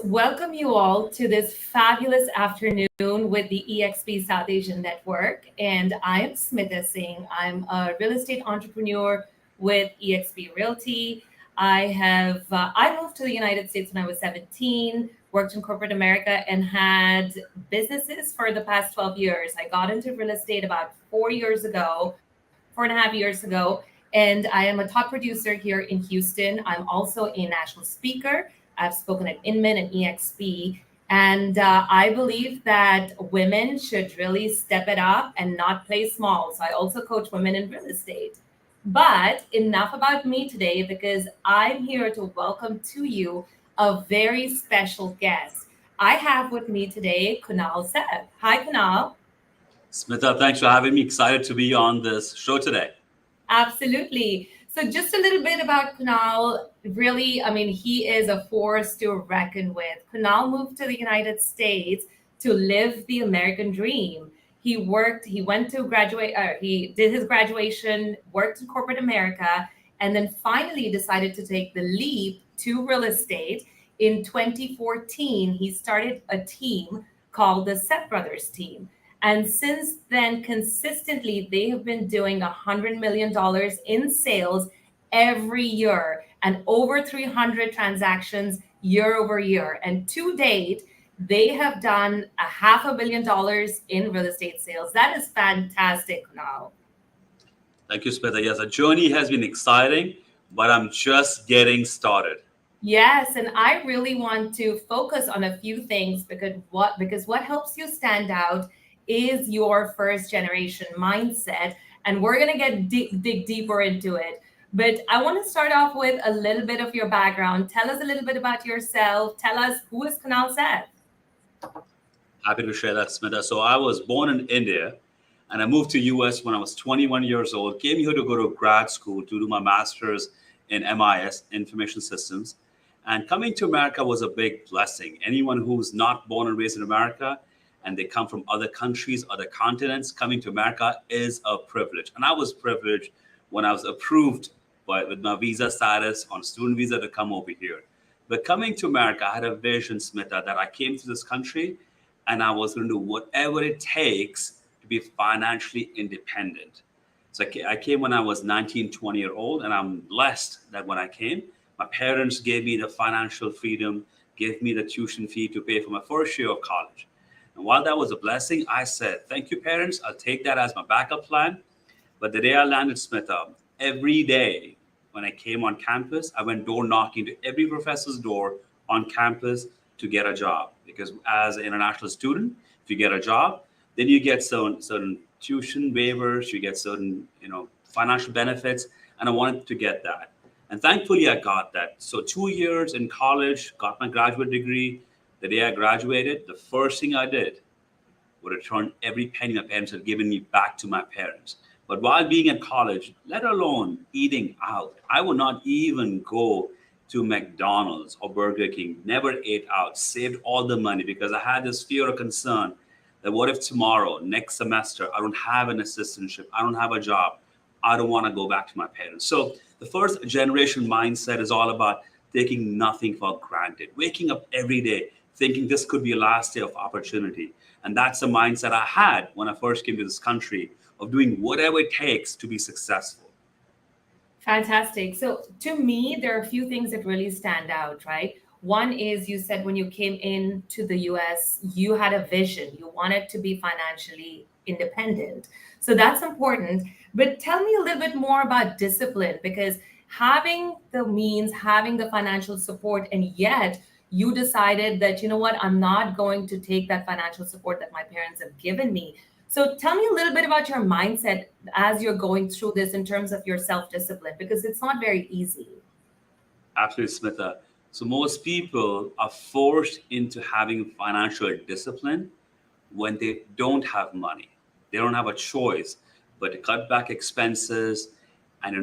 welcome you all to this fabulous afternoon with the EXP South Asian Network. And I'm Smita Singh. I'm a real estate entrepreneur with EXP Realty. I moved to the United States when I was 17, worked in corporate America, and had businesses for the past 12 years. I got into real estate about 4 years ago, 4.5 years ago, and I am a top producer here in Houston. I'm also a national speaker. I've spoken at Inman and EXP. And I believe that women should really step it up and not play small. So I also coach women in real estate. But enough about me today because I'm here to welcome to you a very special guest. I have with me today Kunal Seth. Hi, Kunal. Smita, thanks for having me. Excited to be on this show today. Absolutely. So, just a little bit about Kunal. Really, I mean, he is a force to reckon with. Kunal moved to the United States to live the American dream. He went to graduate, he did his graduation, worked in corporate America, and then finally decided to take the leap to real estate. In 2014, he started a team called the Seth Brothers team. And since then, consistently, they have been doing $100 million in sales every year and over 300 transactions year over year. And to date, they have done $500 million in real estate sales. That is fantastic now. Thank you, Smita. Yes, the journey has been exciting, but I'm just getting started. Yes, and I really want to focus on a few things because what helps you stand out is your first generation mindset, and we're going to dig deeper into it. But I want to start off with a little bit of your background. Tell us a little bit about yourself. Tell us, who is Kunal Seth? Happy to share that, Smita. So I was born in India, and I moved to US when I was 21 years old. Came here to go to grad school to do my master's in MIS, Information Systems. And coming to America was a big blessing. Anyone who's not born and raised in America and they come from other countries, other continents, coming to America is a privilege. And I was privileged when I was approved with my visa status on student visa to come over here. But coming to America, I had a vision, Smita, that I came to this country and I was going to do whatever it takes to be financially independent. So I came when I was 19, 20-year-old, and I'm blessed that when I came, my parents gave me the financial freedom, gave me the tuition fee to pay for my first year of college. And while that was a blessing, I said, thank you, parents. I'll take that as my backup plan. But the day I landed Smita, every day when I came on campus, I went door knocking to every professor's door on campus to get a job. Because as an international student, if you get a job, then you get certain tuition waivers, you get certain financial benefits. And I wanted to get that. And thankfully, I got that. So 2 years in college, got my graduate degree. The day I graduated, the first thing I did was return every penny my parents had given me back to my parents. But while being in college, let alone eating out, I would not even go to McDonald's or Burger King, never ate out, saved all the money because I had this fear or concern that what if tomorrow, next semester, I don't have an assistantship, I don't have a job, I don't want to go back to my parents. So the first generation mindset is all about taking nothing for granted, waking up every day, thinking this could be a last day of opportunity. And that's the mindset I had when I first came to this country of doing whatever it takes to be successful. Fantastic. So to me, there are a few things that really stand out, right? One is you said when you came into the US, you had a vision. You wanted to be financially independent. So that's important. But tell me a little bit more about discipline, because having the means, having the financial support, and yet you decided that, you know what, I'm not going to take that financial support that my parents have given me. So tell me a little bit about your mindset as you're going through this in terms of your self-discipline, because it's not very easy. Absolutely, Smita. So most people are forced into having financial discipline when they don't have money. They don't have a choice but to cut back expenses and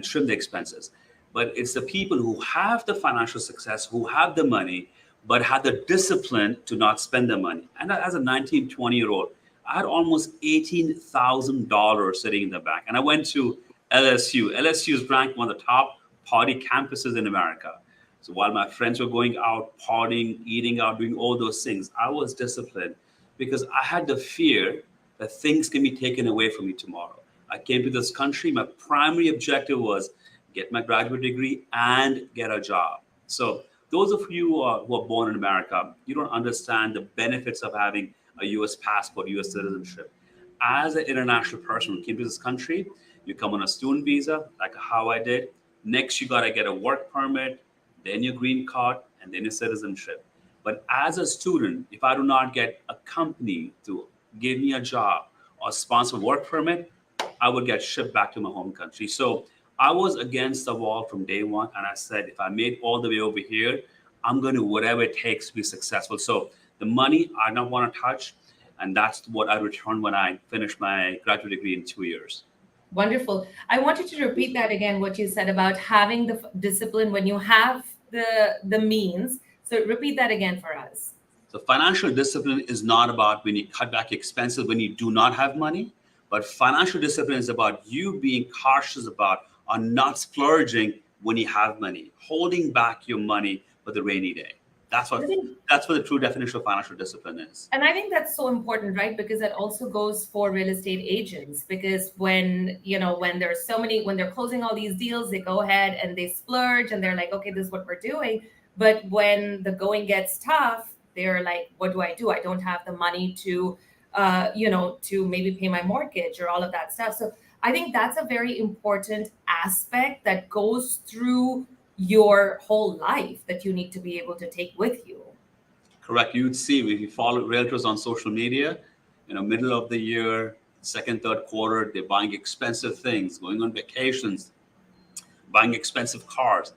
trim the expenses. But it's the people who have the financial success, who have the money, but had the discipline to not spend the money. And as a 19, 20-year-old, I had almost $18,000 sitting in the bank. And I went to LSU. LSU is ranked one of the top party campuses in America. So while my friends were going out, partying, eating out, doing all those things, I was disciplined because I had the fear that things can be taken away from me tomorrow. I came to this country. My primary objective was get my graduate degree and get a job. So those of you who are born in America, you don't understand the benefits of having a U.S. passport, U.S. citizenship. As an international person who came to this country, you come on a student visa, like how I did. Next, you got to get a work permit, then your green card, and then your citizenship. But as a student, if I do not get a company to give me a job or sponsor a work permit, I would get shipped back to my home country. So I was against the wall from day one. And I said, if I made all the way over here, I'm going to do whatever it takes to be successful. So the money I don't want to touch. And that's what I returned when I finished my graduate degree in 2 years. Wonderful. I wanted to repeat that again, what you said about having the discipline when you have the means. So repeat that again for us. So financial discipline is not about when you cut back expenses when you do not have money, but financial discipline is about you being cautious about or not splurging when you have money, holding back your money for the rainy day. That's what the true definition of financial discipline is. And I think that's so important, right? Because that also goes for real estate agents. Because when there's so many, when they're closing all these deals, they go ahead and they splurge and they're like, okay, this is what we're doing. But when the going gets tough, they're like, what do? I don't have the money to, to maybe pay my mortgage or all of that stuff. So I think that's a very important aspect that goes through your whole life that you need to be able to take with you. Correct. You'd see if you follow realtors on social media, middle of the year, second, third quarter, they're buying expensive things, going on vacations, buying expensive cars.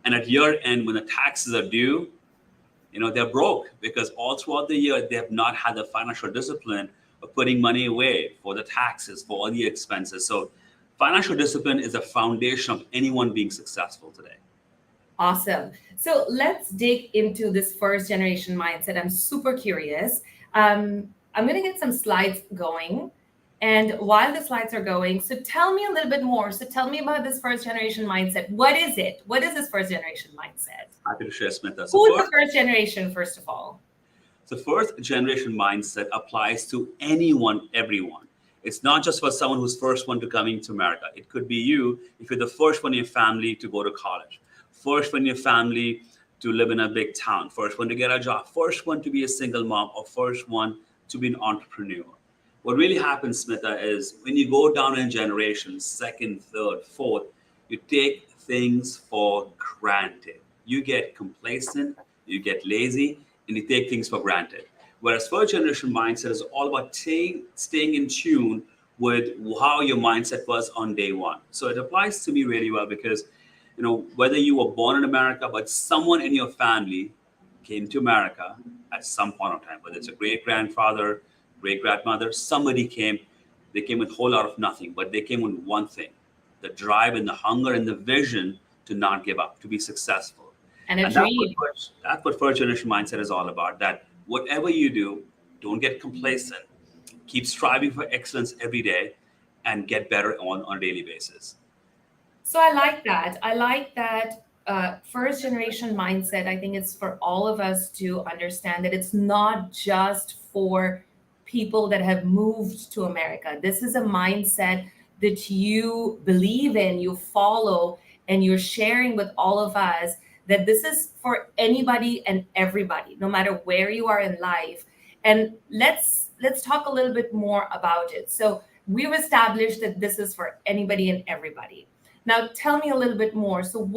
And at year end, when the taxes are due, they're broke because all throughout the year, they have not had the financial discipline of putting money away for the taxes, for all the expenses. So financial discipline is the foundation of anyone being successful today. Awesome. So let's dig into this first generation mindset. I'm super curious. I'm going to get some slides going. And while the slides are going, so tell me a little bit more. So tell me about this first generation mindset. What is it? What is this first generation mindset? Happy to share, Smita. Who is the first generation, first of all? The first generation mindset applies to anyone, everyone. It's not just for someone who's first one to coming to America. It could be you if you're the first one in your family to go to college, first one in your family to live in a big town, first one to get a job, first one to be a single mom, or first one to be an entrepreneur. What really happens, Smita, is when you go down in generations, second, third, fourth, you take things for granted. You get complacent, you get lazy, and you take things for granted. Whereas first generation mindset is all about staying in tune with how your mindset was on day one. So it applies to me really well because, whether you were born in America, but someone in your family came to America at some point of time, whether it's a great grandfather, great grandmother, somebody came, they came with a whole lot of nothing, but they came with one thing, the drive and the hunger and the vision to not give up, to be successful. And a dream. That's what first generation mindset is all about, that whatever you do, don't get complacent, keep striving for excellence every day and get better on a daily basis. So I like that first generation mindset. I think it's for all of us to understand that it's not just for people that have moved to America. This is a mindset that you believe in, you follow, and you're sharing with all of us that this is for anybody and everybody, no matter where you are in life. And let's talk a little bit more about it. So we've established that this is for anybody and everybody. Now, tell me a little bit more. So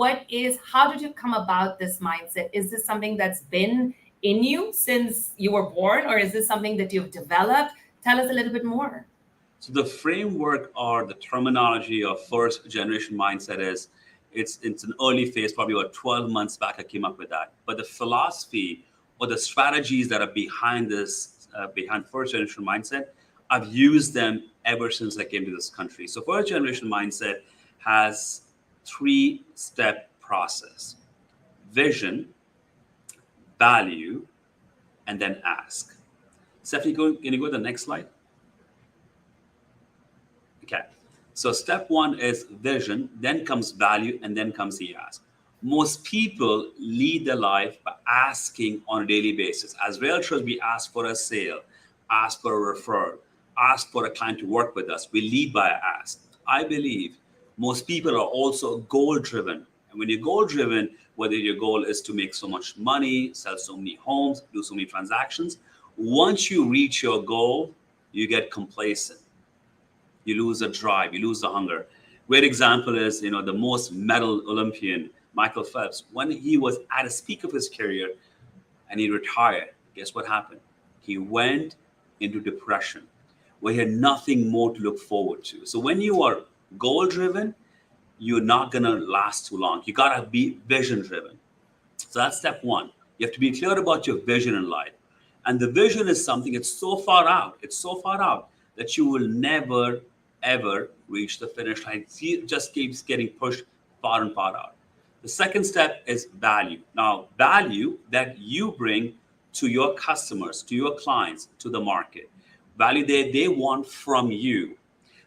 how did you come about this mindset? Is this something that's been in you since you were born, or is this something that you've developed? Tell us a little bit more. So the framework or the terminology of first generation mindset is, it's an early phase, probably about 12 months back I came up with that. But the philosophy or the strategies that are behind this, behind first generation mindset, I've used them ever since I came to this country. So first generation mindset has 3-step process: vision, value, and then ask. Stephanie, can you go to the next slide? Okay. So step 1 is vision, then comes value, and then comes the ask. Most people lead their life by asking on a daily basis. As realtors, we ask for a sale, ask for a referral, ask for a client to work with us. We lead by ask. I believe most people are also goal driven. And when you're goal driven, whether your goal is to make so much money, sell so many homes, do so many transactions, once you reach your goal, you get complacent. You lose the drive, you lose the hunger. Great example is, the most medal Olympian, Michael Phelps, when he was at a peak of his career and he retired, guess what happened? He went into depression where he had nothing more to look forward to. So when you are goal driven, you're not going to last too long. You got to be vision driven. So that's step one. You have to be clear about your vision in life. And the vision is something that's so far out, that you will never, ever reach the finish line. It just keeps getting pushed far and far out. The second step is value. Now, value that you bring to your customers, to your clients, to the market. Value they want from you.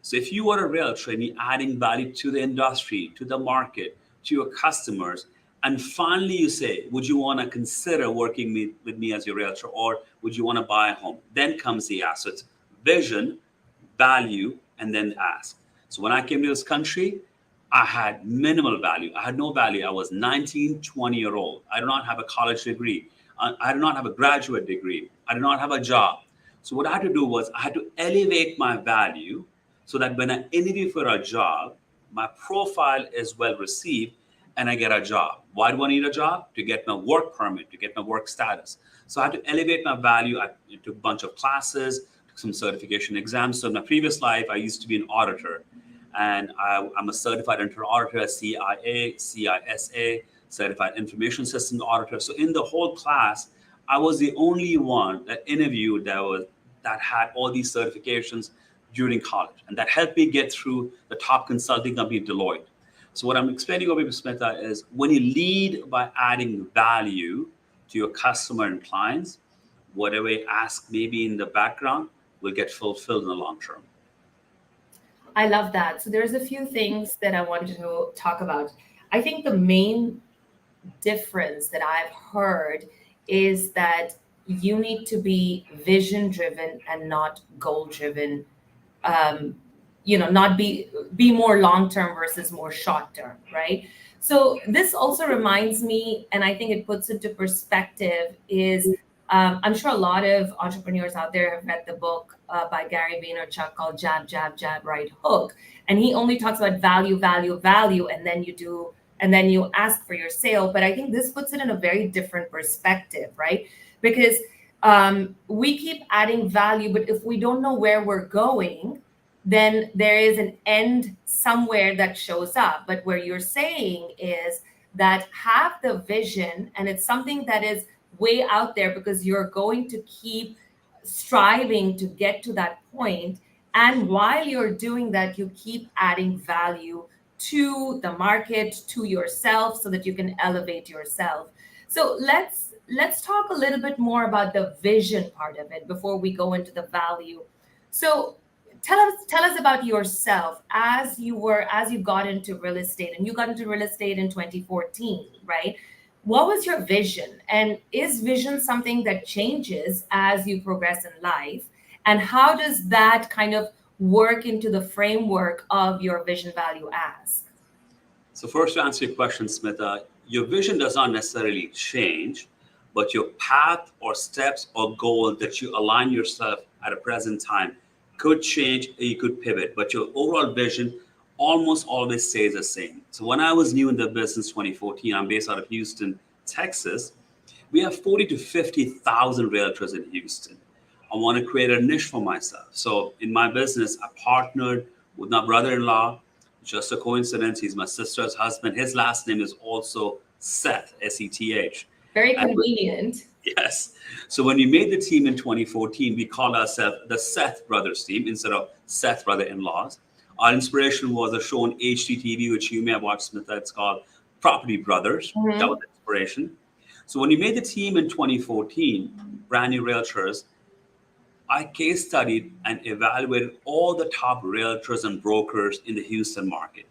So if you are a realtor and you're adding value to the industry, to the market, to your customers, and finally you say, would you want to consider working with me as your realtor, or would you want to buy a home? Then comes the assets, vision, value, and then ask. So when I came to this country, I had minimal value. I had no value. I was 19, 20-year-old. I do not have a college degree. I do not have a graduate degree. I do not have a job. So what I had to do was I had to elevate my value so that when I interview for a job, my profile is well received and I get a job. Why do I need a job? To get my work permit, to get my work status. So I had to elevate my value. I took a bunch of classes, took some certification exams. So in my previous life, I used to be an auditor. And I'm a certified internal auditor, CIA, CISA, certified information systems auditor. So in the whole class, I was the only one that interviewed that had all these certifications during college. And that helped me get through the top consulting company, Deloitte. So what I'm explaining over to Smita is when you lead by adding value to your customer and clients, whatever you ask maybe in the background will get fulfilled in the long term. I love that. So there's a few things that I wanted to talk about. I think the main difference that I've heard is that you need to be vision driven and not goal driven. Not be more long term versus more short term, right? So this also reminds me, and I think it puts into perspective, is I'm sure a lot of entrepreneurs out there have read the book by Gary Vaynerchuk called Jab, Jab, Jab, Right Hook. And he only talks about value, value, value, and then you ask for your sale. But I think this puts it in a very different perspective, right? Because we keep adding value, but if we don't know where we're going, then there is an end somewhere that shows up. But where you're saying is that have the vision, and it's something that is way out there because you're going to keep striving to get to that point. And while you're doing that, you keep adding value to the market, to yourself, so that you can elevate yourself. So let's talk a little bit more about the vision part of it before we go into the value. So tell us about yourself as you got into real estate, and you got into real estate in 2014, right? What was your vision? And is vision something that changes as you progress in life? And how does that kind of work into the framework of your vision value ask? So first, to answer your question, Smita, your vision does not necessarily change, but your path or steps or goal that you align yourself at a present time could change, or you could pivot, but your overall vision almost always stays the same. So when I was new in the business 2014, I'm based out of Houston, Texas. We have 40 to 50,000 realtors in Houston. I want to create a niche for myself. So in my business, I partnered with my brother-in-law. Just a coincidence, he's my sister's husband. His last name is also Seth, S-E-T-H. Very convenient. Yes. So when we made the team in 2014, we called ourselves the Seth Brothers team instead of Seth Brother-in-laws. Our inspiration was a show on HGTV, which you may have watched, Smith. It's called Property Brothers. Mm-hmm. That was the inspiration. So when we made the team in 2014, brand new realtors, I case studied and evaluated all the top realtors and brokers in the Houston market.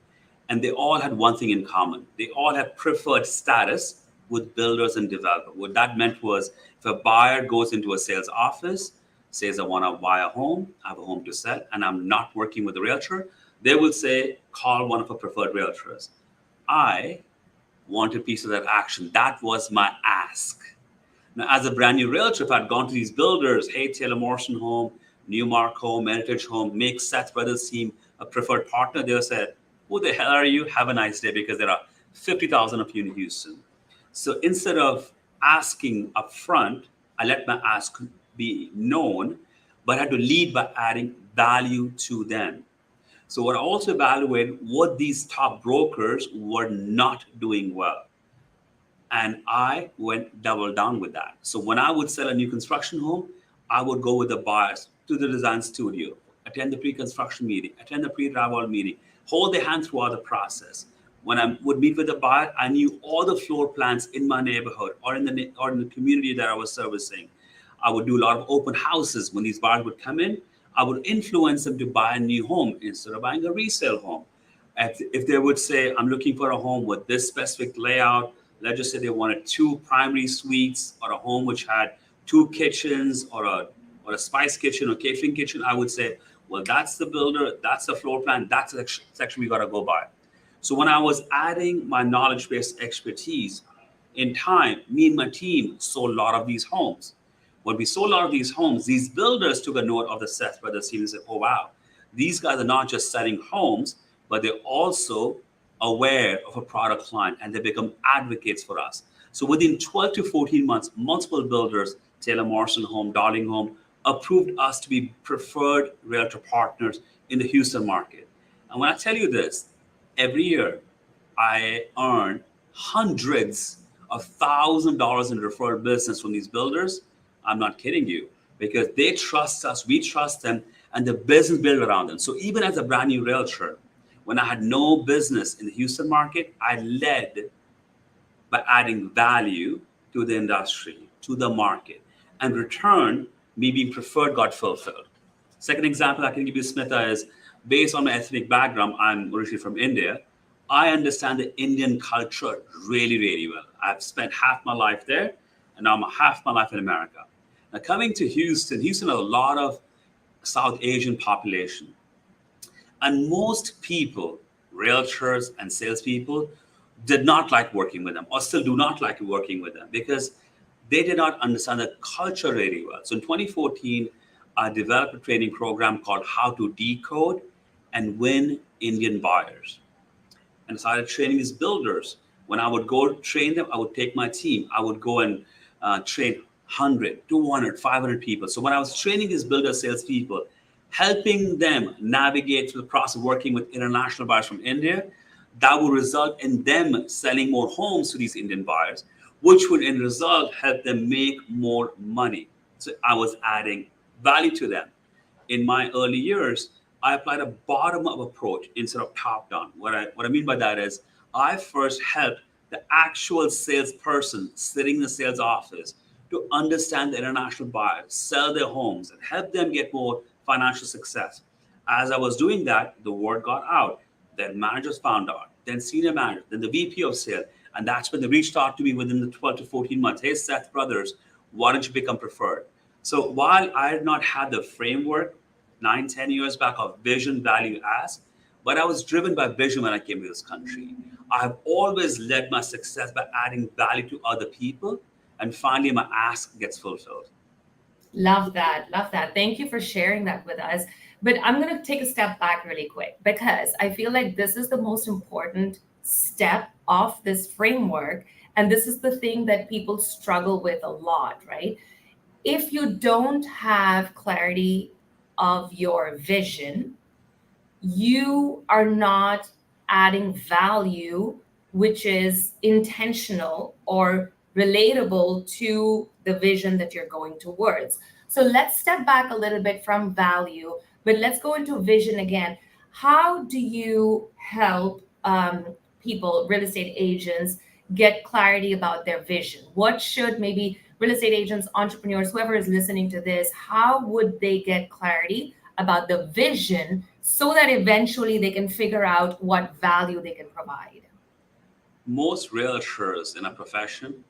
and they all had one thing in common. They all had preferred status with builders and developers. What that meant was if a buyer goes into a sales office, says, I want to buy a home, I have a home to sell, and I'm not working with a realtor, they will say, call one of our preferred realtors. I want a piece of that action. That was my ask. Now, as a brand new realtor, if I'd gone to these builders, hey, Taylor Morrison Home, Newmark Home, Meritage Home, make Seth Brothers team a preferred partner, they'll say, who the hell are you? Have a nice day, because there are 50,000 of you in Houston. So instead of asking up front, I let my ask be known, but I had to lead by adding value to them. So what I also evaluated what these top brokers were not doing well. And I went double down with that. So when I would sell a new construction home, I would go with the buyers to the design studio, attend the pre-construction meeting, attend the pre-drywall meeting, hold their hand throughout the process. When I would meet with the buyer, I knew all the floor plans in my neighborhood or in the community that I was servicing. I would do a lot of open houses. When these buyers would come in, I would influence them to buy a new home instead of buying a resale home. If they would say, I'm looking for a home with this specific layout, let's just say they wanted 2 primary suites or a home which had 2 kitchens or a spice kitchen or catering kitchen, I would say, well, that's the builder, that's the floor plan, that's the section we got to go by. So when I was adding my knowledge-based expertise, in time, me and my team sold a lot of these homes. When we sold a lot of these homes, these builders took a note of the Seth Brothers team and said, oh, wow, these guys are not just selling homes, but they're also aware of a product line and they become advocates for us. So within 12 to 14 months, multiple builders, Taylor Morrison Home, Darling Home, approved us to be preferred realtor partners in the Houston market. And when I tell you this, every year I earn hundreds of $1,000s in referral business from these builders. I'm not kidding you, because they trust us, we trust them, and the business built around them. So even as a brand new realtor, when I had no business in the Houston market, I led by adding value to the industry, to the market. And return, me being preferred got fulfilled. Second example I can give you, Smita, is based on my ethnic background. I'm originally from India. I understand the Indian culture really, really well. I've spent half my life there, and now I'm half my life in America. Now coming to Houston has a lot of South Asian population. And most people, realtors and salespeople, did not like working with them or still do not like working with them because they did not understand the culture really well. So in 2014, I developed a training program called How to Decode and Win Indian Buyers. And started training these builders. When I would go train them, I would take my team. I would go and train 100, 200, 500 people. So when I was training these builder salespeople, helping them navigate through the process of working with international buyers from India, that would result in them selling more homes to these Indian buyers, which would in result help them make more money. So I was adding value to them. In my early years, I applied a bottom-up approach instead of top-down. What I mean by that is I first helped the actual salesperson sitting in the sales office to understand the international buyers, sell their homes, and help them get more financial success. As I was doing that, the word got out. Then managers found out, then senior manager, then the VP of sales. And that's when they reached out to me within the 12 to 14 months. Hey, Seth Brothers, why don't you become preferred? So while I had not had the framework 9, 10 years back of vision, value, ask, but I was driven by vision when I came to this country. I've always led my success by adding value to other people. And finally, my ask gets fulfilled. Love that. Love that. Thank you for sharing that with us. But I'm going to take a step back really quick because I feel like this is the most important step of this framework. And this is the thing that people struggle with a lot, right? If you don't have clarity of your vision, you are not adding value, which is intentional or relatable to the vision that you're going towards. So let's step back a little bit from value, but let's go into vision again. How do you help people, real estate agents, get clarity about their vision? What should maybe real estate agents, entrepreneurs, whoever is listening to this, how would they get clarity about the vision so that eventually they can figure out what value they can provide? Most realtors in a profession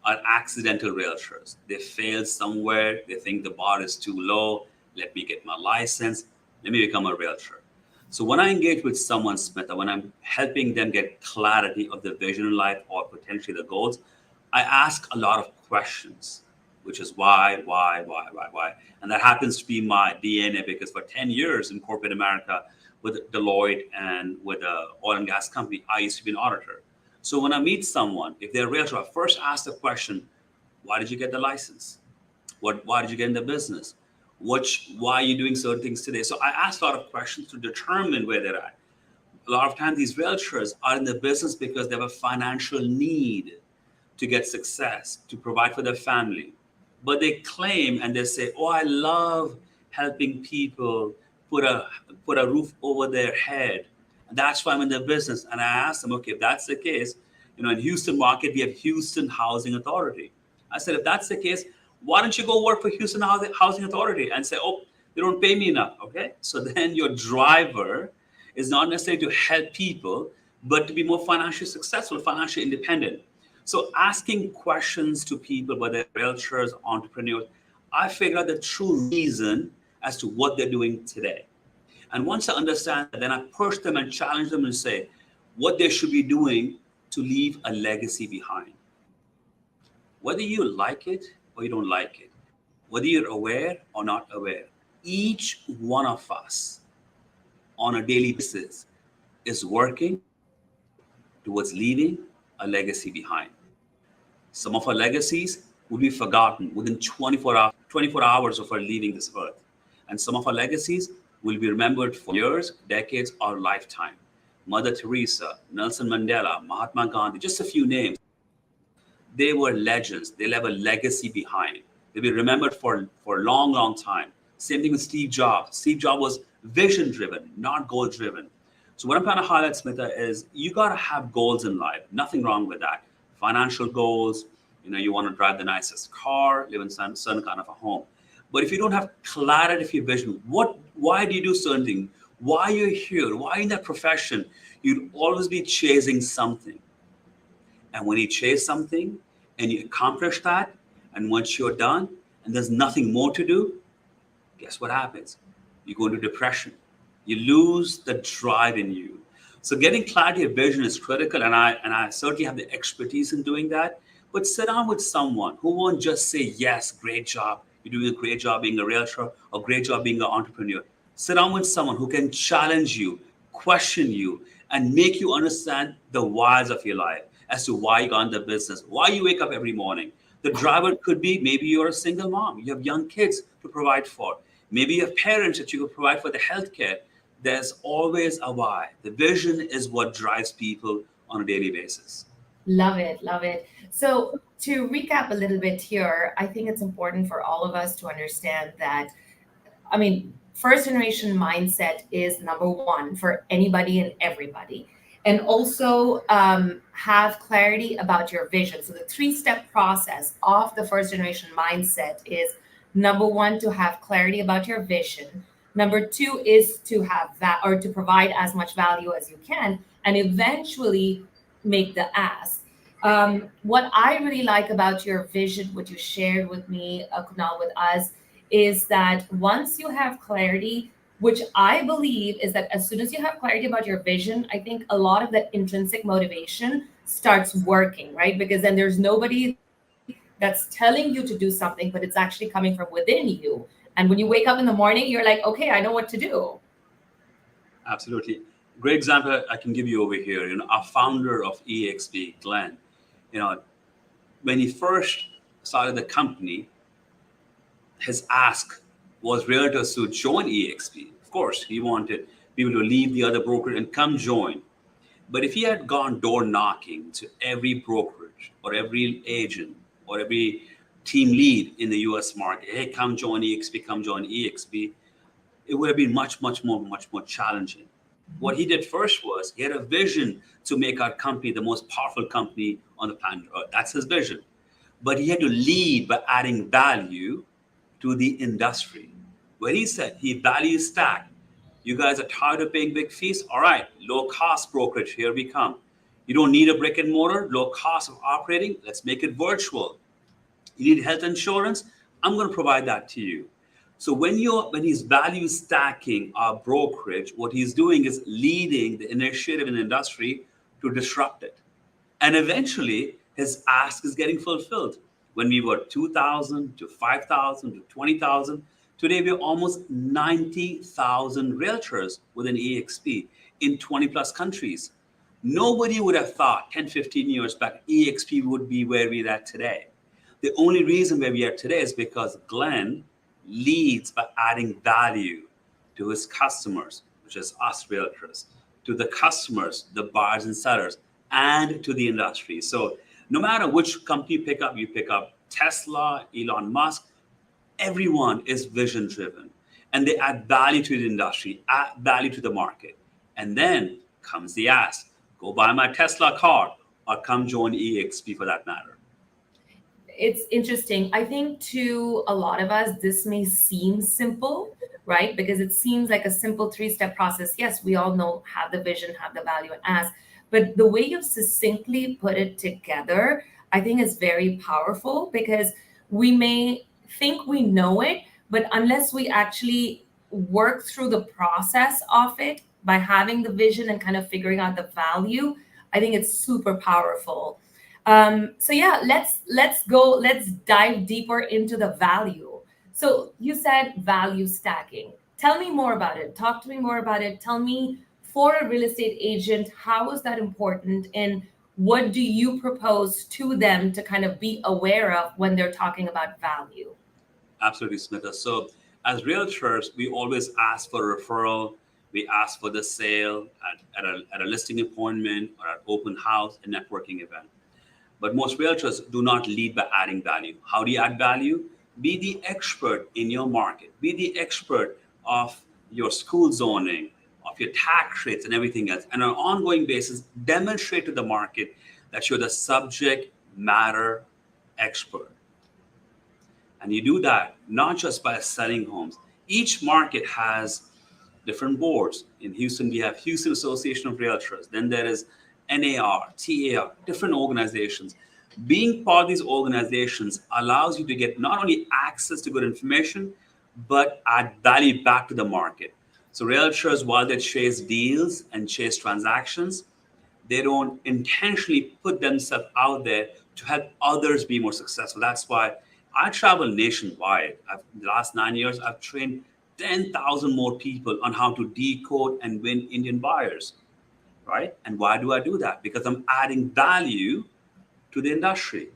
are accidental realtors. They failed somewhere. They think the bar is too low. Let me get my license. Let me become a realtor. So when I engage with someone, Smitha, when I'm helping them get clarity of the vision in life or potentially the goals, I ask a lot of questions, which is why. And that happens to be my DNA because for 10 years in corporate America with Deloitte and with an oil and gas company, I used to be an auditor. So when I meet someone, if they're a realtor, I first ask the question, why did you get the license? Why did you get in the business? Why are you doing certain things today? So I ask a lot of questions to determine where they're at. A lot of times these realtors are in the business because they have a financial need to get success, to provide for their family. But they claim and they say, oh, I love helping people put a put a roof over their head. And that's why I'm in the business. And I asked them, okay, if that's the case, in Houston market, we have Houston Housing Authority. I said, if that's the case, why don't you go work for Houston Housing Authority and say, oh, they don't pay me enough. Okay. So then your driver is not necessarily to help people, but to be more financially successful, financially independent. So asking questions to people, whether realtors, entrepreneurs, I figure out the true reason as to what they're doing today. And once I understand that, then I push them and challenge them and say what they should be doing to leave a legacy behind. Whether you like it or you don't like it, whether you're aware or not aware, each one of us on a daily basis is working towards leaving a legacy behind. Some of our legacies will be forgotten within 24 hours of our leaving this earth. And some of our legacies will be remembered for years, decades, or lifetime. Mother Teresa, Nelson Mandela, Mahatma Gandhi, just a few names. They were legends. They left a legacy behind. They'll be remembered for a long, long time. Same thing with Steve Jobs. Steve Jobs was vision driven, not goal driven. So what I'm trying to highlight, Smitha, is you got to have goals in life. Nothing wrong with that. Financial goals, you want to drive the nicest car, live in some certain kind of a home. But if you don't have clarity of your vision, why do you do certain things? Why you're here? Why in that profession? You'd always be chasing something. And when you chase something and you accomplish that, and once you're done and there's nothing more to do, guess what happens? You go into depression. You lose the drive in you. So getting clarity of vision is critical, and I certainly have the expertise in doing that. But sit down with someone who won't just say, yes, great job. You're doing a great job being a realtor or great job being an entrepreneur. Sit down with someone who can challenge you, question you, and make you understand the whys of your life as to why you got in the business, why you wake up every morning. The driver could be maybe you're a single mom, you have young kids to provide for. Maybe you have parents that you could provide for the healthcare. There's always a why. The vision is what drives people on a daily basis. Love it, love it. So, to recap a little bit here, I think it's important for all of us to understand that, I mean, first generation mindset is number one for anybody and everybody. And also have clarity about your vision. So, the three-step process of the first generation mindset is number one, to have clarity about your vision. Number two is to have that or to provide as much value as you can, and eventually make the ask. What I really like about your vision, what you shared with me, Kunal, with us, is that once you have clarity, which I believe is that as soon as you have clarity about your vision, I think a lot of that intrinsic motivation starts working, right? Because then there's nobody that's telling you to do something, but it's actually coming from within you. And when you wake up in the morning, you're like, okay, I know what to do. Absolutely. Great example I can give you over here. Our founder of EXP, Glenn, you know, when he first started the company, his ask was realtors to join EXP. Of course, he wanted people to leave the other broker and come join. But if he had gone door knocking to every brokerage or every agent or every team lead in the US market, hey, come join EXP, come join EXP, it would have been much more challenging. What he did first was he had a vision to make our company the most powerful company on the planet Earth. That's his vision. But he had to lead by adding value to the industry. where he said he value stack. You guys are tired of paying big fees? All right, low cost brokerage, here we come. You don't need a brick and mortar, low cost of operating, let's make it virtual. You need health insurance, I'm going to provide that to you. So when he's value stacking our brokerage, what he's doing is leading the initiative in the industry to disrupt it. And eventually, his ask is getting fulfilled. When we were 2,000 to 5,000 to 20,000, today we're almost 90,000 realtors within EXP in 20 plus countries. Nobody would have thought 10, 15 years back EXP would be where we're at today. The only reason where we are today is because Glenn leads by adding value to his customers, which is us realtors, to the customers, the buyers and sellers, and to the industry. So no matter which company you pick up Tesla, Elon Musk, everyone is vision driven and they add value to the industry, add value to the market. And then comes the ask, go buy my Tesla car or come join EXP for that matter. It's interesting. I think to a lot of us, this may seem simple, right? Because it seems like a simple 3-step process. Yes, we all know, have the vision, have the value and ask. But the way you've succinctly put it together, I think is very powerful, because we may think we know it, but unless we actually work through the process of it by having the vision and kind of figuring out the value, I think it's super powerful. So yeah, let's dive deeper into the value. So you said value stacking. Tell me more about it. Talk to me more about it. Tell me, for a real estate agent, how is that important, and what do you propose to them to kind of be aware of when they're talking about value? Absolutely, Smita. So as realtors, we always ask for a referral. We ask for the sale at a listing appointment or at open house, a networking event. But most realtors do not lead by adding value. How do you add value? Be the expert in your market. Be the expert of your school zoning, of your tax rates and everything else. And on an ongoing basis, demonstrate to the market that you're the subject matter expert. And you do that not just by selling homes. Each market has different boards. In Houston, we have Houston Association of Realtors. Then there is NAR, TAR, different organizations. Being part of these organizations allows you to get not only access to good information, but add value back to the market. So realtors, while they chase deals and chase transactions, they don't intentionally put themselves out there to help others be more successful. That's why I travel nationwide. In the last 9 years, I've trained 10,000 more people on how to decode and win Indian buyers, right? And why do I do that? Because I'm adding value to the industry.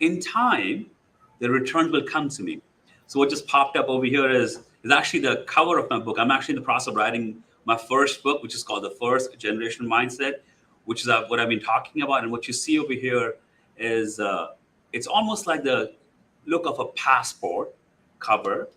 In time, the returns will come to me. So what just popped up over here is actually the cover of my book. I'm actually in the process of writing my first book, which is called The First Generation Mindset, which is what I've been talking about. And what you see over here is it's almost like the look of a passport cover.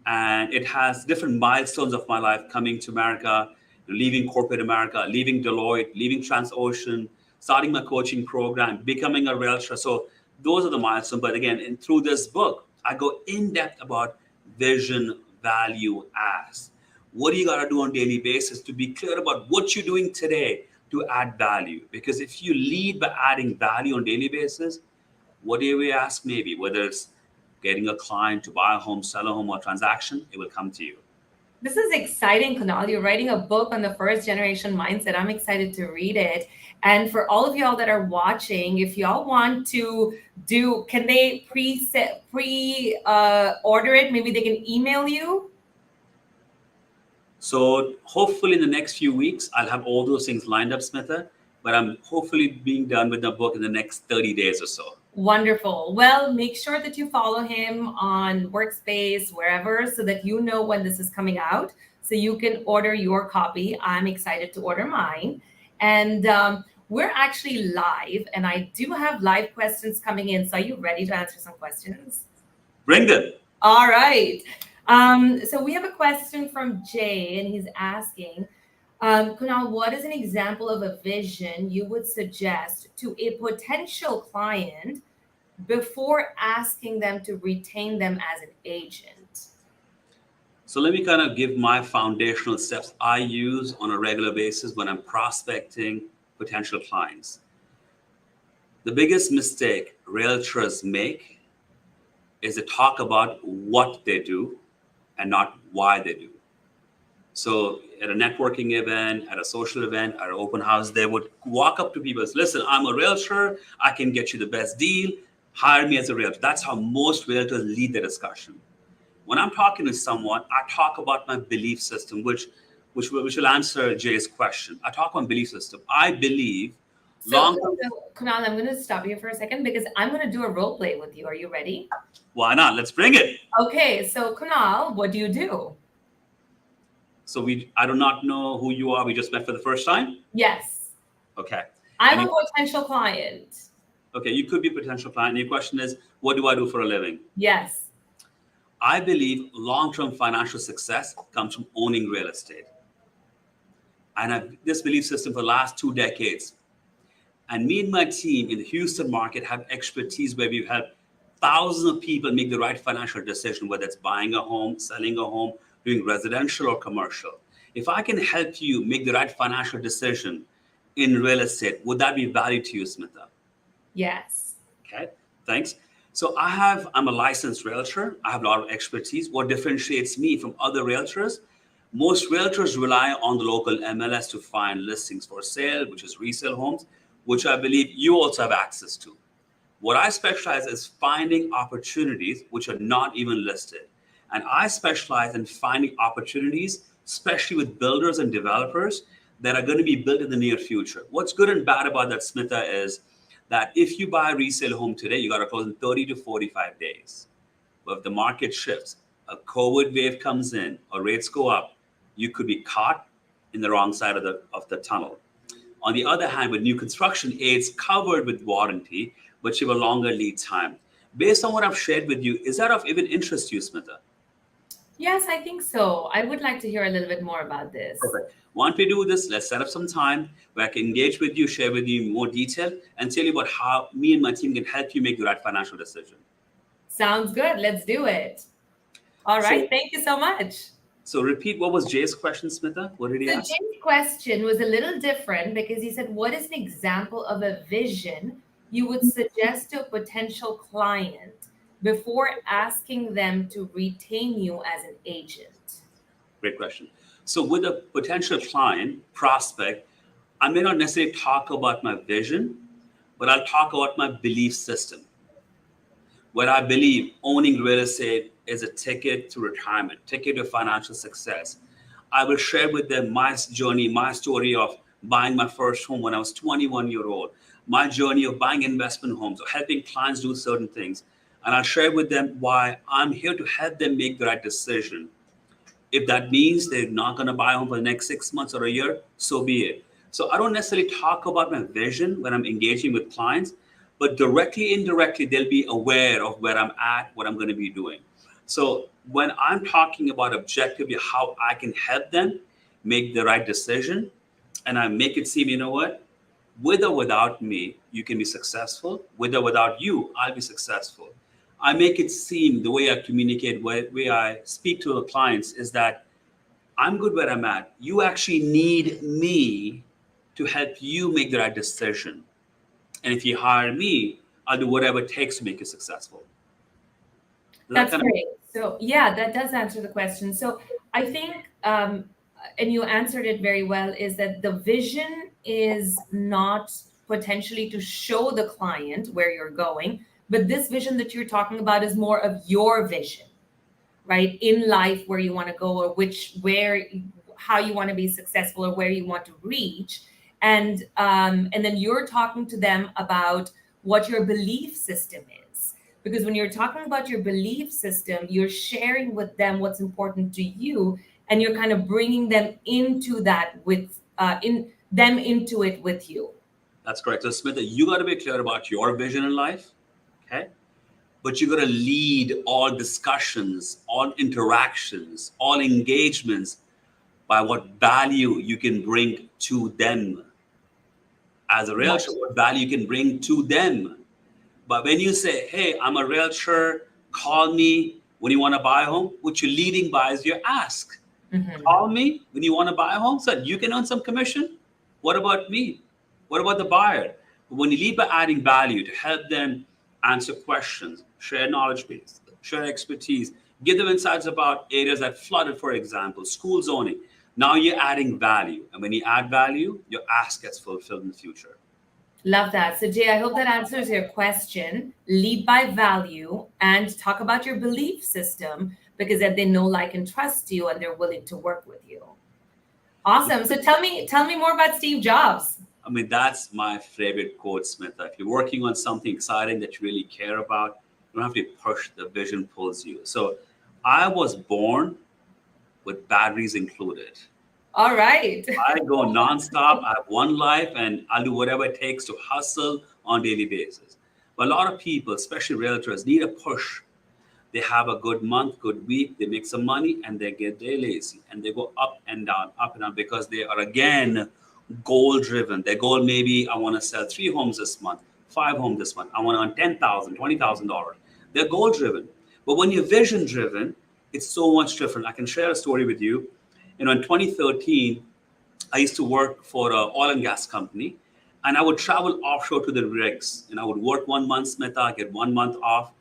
And it has different milestones of my life: coming to America, leaving corporate America, leaving Deloitte, leaving Transocean, starting my coaching program, becoming a realtor. So those are the milestones. But again, through this book, I go in depth about vision, value, ask. What do you got to do on a daily basis to be clear about what you're doing today to add value? Because if you lead by adding value on a daily basis, whatever you ask, maybe whether it's getting a client to buy a home, sell a home, or transaction, it will come to you. This is exciting, Kunal. You're writing a book on the first generation mindset. I'm excited to read it. And for all of y'all that are watching, if y'all want to can they order it? Maybe they can email you. So hopefully in the next few weeks, I'll have all those things lined up, Smitha. But I'm hopefully being done with the book in the next 30 days or so. Wonderful. Well, make sure that you follow him on Workspace, wherever, so that you know when this is coming out, so you can order your copy. I'm excited to order mine. And we're actually live, and I do have live questions coming in. So are you ready to answer some questions? Bring them. All right. So we have a question from Jay, and he's asking, Kunal, what is an example of a vision you would suggest to a potential client before asking them to retain them as an agent? So let me kind of give my foundational steps I use on a regular basis when I'm prospecting potential clients. The biggest mistake realtors make is to talk about what they do and not why they do. So at a networking event, at a social event, at an open house, they would walk up to people and say, listen, I'm a realtor. I can get you the best deal. Hire me as a realtor. That's how most realtors lead the discussion. When I'm talking to someone, I talk about my belief system, which will answer Jay's question. I talk about belief system. I believe So, long term. so Kunal, I'm going to stop you for a second because I'm going to do a role play with you. Are you ready? Why not? Let's bring it. Okay, so Kunal, what do you do? So I do not know who you are. We just met for the first time. Yes, Okay. I'm And a potential client. okay, you could be a potential client. Your question is, what do I do for a living? Yes. I believe long-term financial success comes from owning real estate. And I've this belief system for the last 2 decades. And me and my team in the Houston market have expertise where we've helped thousands of people make the right financial decision, whether it's buying a home, selling a home, doing residential or commercial. If I can help you make the right financial decision in real estate, would that be value to you, Smita? Yes. Okay, thanks. So I'm a licensed realtor. I have a lot of expertise. What differentiates me from other realtors? Most realtors rely on the local MLS to find listings for sale, which is resale homes, which I believe you also have access to. What I specialize is finding opportunities which are not even listed. And I specialize in finding opportunities, especially with builders and developers that are going to be built in the near future. What's good and bad about that, Smita, is that if you buy a resale home today, you got to close in 30 to 45 days. But if the market shifts, a COVID wave comes in, or rates go up, you could be caught in the wrong side of the tunnel. On the other hand, with new construction, it's covered with warranty, but you have a longer lead time. Based on what I've shared with you, is that of even interest to you, Smita? Yes, I think so. I would like to hear a little bit more about this. Perfect. Want to do this? Let's set up some time where I can engage with you, share with you more detail, and tell you about how me and my team can help you make the right financial decision. Sounds good. Let's do it. All right. So, Thank you so much. so repeat, what was Jay's question, Smita? What did he So ask? Jim's question was a little different because he said, what is an example of a vision you would suggest to a potential client before asking them to retain you as an agent? Great question. So with a potential client, prospect, I may not necessarily talk about my vision, but I'll talk about my belief system. Where I believe owning real estate is a ticket to retirement, ticket to financial success. I will share with them my journey, my story of buying my first home when I was 21 years old, my journey of buying investment homes, or helping clients do certain things. And I'll share with them why I'm here to help them make the right decision. If that means they're not going to buy a home for the next 6 months or a year, so be it. So I don't necessarily talk about my vision when I'm engaging with clients, but directly, indirectly, they'll be aware of where I'm at, what I'm going to be doing. So when I'm talking about objectively how I can help them make the right decision, and I make it seem, you know what, with or without me, you can be successful. With or without you, I'll be successful. I make it seem the way I communicate, the way I speak to the clients is that I'm good where I'm at. You actually need me to help you make the right decision. And if you hire me, I'll do whatever it takes to make you successful. Does that That's kind of great. So, yeah, that does answer the question. So, I think, and you answered it very well, is that the vision is not potentially to show the client where you're going, but this vision that you're talking about is more of your vision, right? In life, where you want to go, or how you want to be successful, or where you want to reach, and then you're talking to them about what your belief system is, because when you're talking about your belief system, you're sharing with them what's important to you, and you're kind of bringing them into that into it with you. That's correct. So Smitha, you got to be clear about your vision in life, okay? But you got to lead all discussions, all interactions, all engagements by what value you can bring to them. As a realtor, what value you can bring to them. But when you say, hey, I'm a realtor, call me When you want to buy a home, what you're leading by is your ask. Mm-hmm. Call me when you want to buy a home. So you can earn some commission. What about me? What about the buyer? When you lead by adding value to help them answer questions, share knowledge base, share expertise, give them insights about areas that flooded, for example, school zoning. Now you're adding value. And when you add value, your ask gets fulfilled in the future. Love that. So, Jay, I hope that answers your question. Lead by value and talk about your belief system because then they know, like, and trust you and they're willing to work with you. Awesome. So tell me more about Steve Jobs. I mean, that's my favorite quote, Smitha. If you're working on something exciting that you really care about, you don't have to push, the vision pulls you. So I was born with batteries included. All right. I go nonstop. I have one life and I'll do whatever it takes to hustle on a daily basis. But a lot of people, especially realtors, need a push. They have a good month, good week, they make some money and they're lazy and they go up and down because they are again goal driven. Their goal maybe I want to sell 3 homes this month, 5 homes this month. I want to earn $10,000, $20,000. They're goal driven. But when you're vision driven, it's so much different. I can share a story with you. In 2013, I used to work for an oil and gas company, and I would travel offshore to the rigs. And I would work 1 month, Smitha, get 1 month off.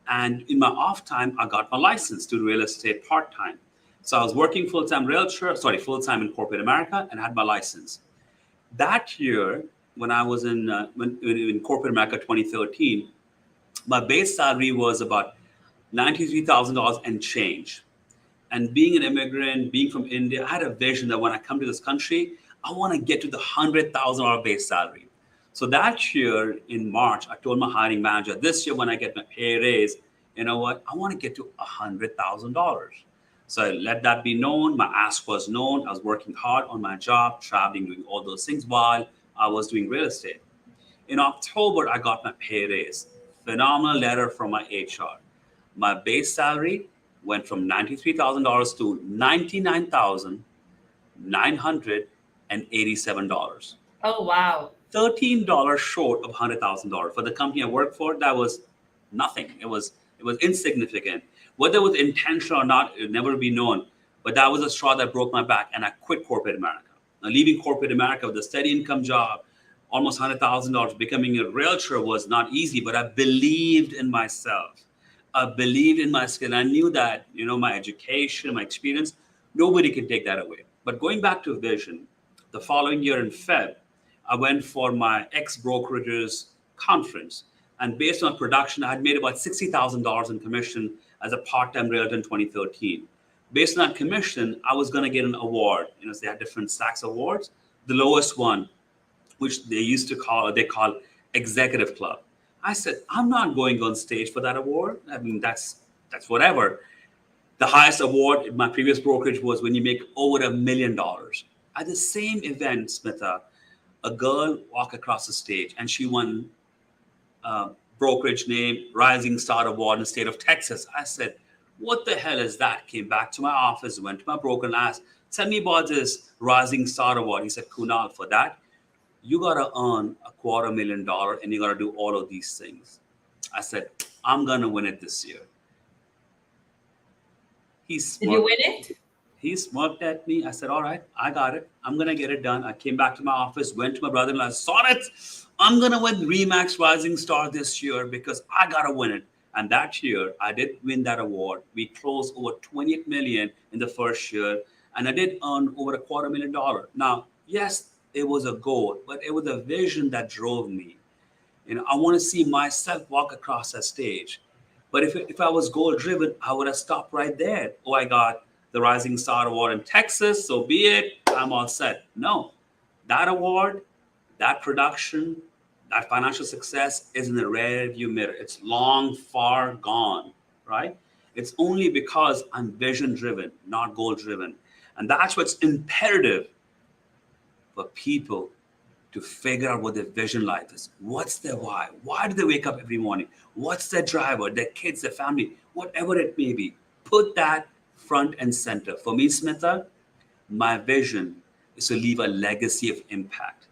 And in my off time, I got my license to do real estate part-time. So I was working full-time full-time in corporate America and had my license. That year, when I was in corporate America 2013, my base salary was about $93,000 and change. And being an immigrant, being from India, I had a vision that when I come to this country, I want to get to the $100,000 base salary. So that year in March, I told my hiring manager, this year when I get my pay raise, you know what, I want to get to $100,000. So I let that be known. My ask was known. I was working hard on my job, traveling, doing all those things while I was doing real estate. In October, I got my pay raise. Phenomenal letter from my HR. My base salary went from $93,000 to $99,987. Oh, wow. $13 short of $100,000. For the company I worked for, that was nothing. It was insignificant. Whether it was intentional or not, it would never be known. But that was a straw that broke my back, and I quit corporate America. Now, leaving corporate America with a steady income job, almost $100,000, becoming a realtor was not easy, but I believed in myself. I believed in my skill. I knew that, my education, my experience, nobody could take that away. But going back to vision, the following year in Feb, I went for my ex-brokerage's conference. And based on production, I had made about $60,000 in commission as a part-time realtor in 2013. Based on that commission, I was going to get an award. They had different stacks of awards. The lowest one, which they call Executive Club. I said, I'm not going on stage for that award. I mean, that's whatever. The highest award in my previous brokerage was when you make over $1 million. At the same event, Smitha, a girl walked across the stage and she won brokerage name Rising Star Award in the state of Texas. I said, what the hell is that? Came back to my office, went to my broker and asked, tell me about this Rising Star Award. He said, Kunal, for that, you got to earn $250,000 and you got to do all of these things. I said, I'm going to win it this year. Did you win it? He smirked at me. I said, all right, I got it. I'm going to get it done. I came back to my office, went to my brother-in-law, saw it. I'm going to win RE/MAX Rising Star this year because I got to win it. And that year, I did win that award. We closed over $28 million in the first year. And I did earn over $250,000. Now, yes, it was a goal, but it was a vision that drove me. I want to see myself walk across that stage. But if I was goal driven, I would have stopped right there. Oh, I got the Rising Star Award in Texas, so be it, I'm all set. No, that award, that production, that financial success is in the rearview mirror. It's long, far gone, right? It's only because I'm vision driven, not goal driven. And that's what's imperative for people to figure out what their vision life is. What's their why? Why do they wake up every morning? What's their driver, their kids, their family, whatever it may be. Put that front and center. For me, Smitha, my vision is to leave a legacy of impact.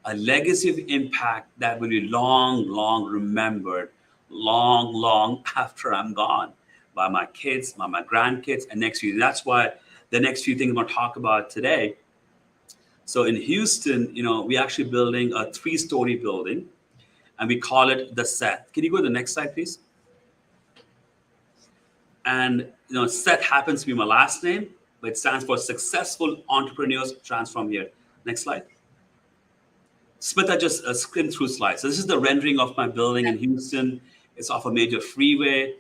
A legacy of impact that will be long, long remembered, long, long after I'm gone. by my kids, by my grandkids, and next few. That's why the next few things I'm going to talk about today. So in Houston, we actually building a 3-story building, and we call it the Seth. Can you go to the next slide, please? And Seth happens to be my last name, but it stands for Successful Entrepreneurs Transform Here. Next slide. Smith, I just skimmed through slides. So this is the rendering of my building in Houston. It's off a major freeway.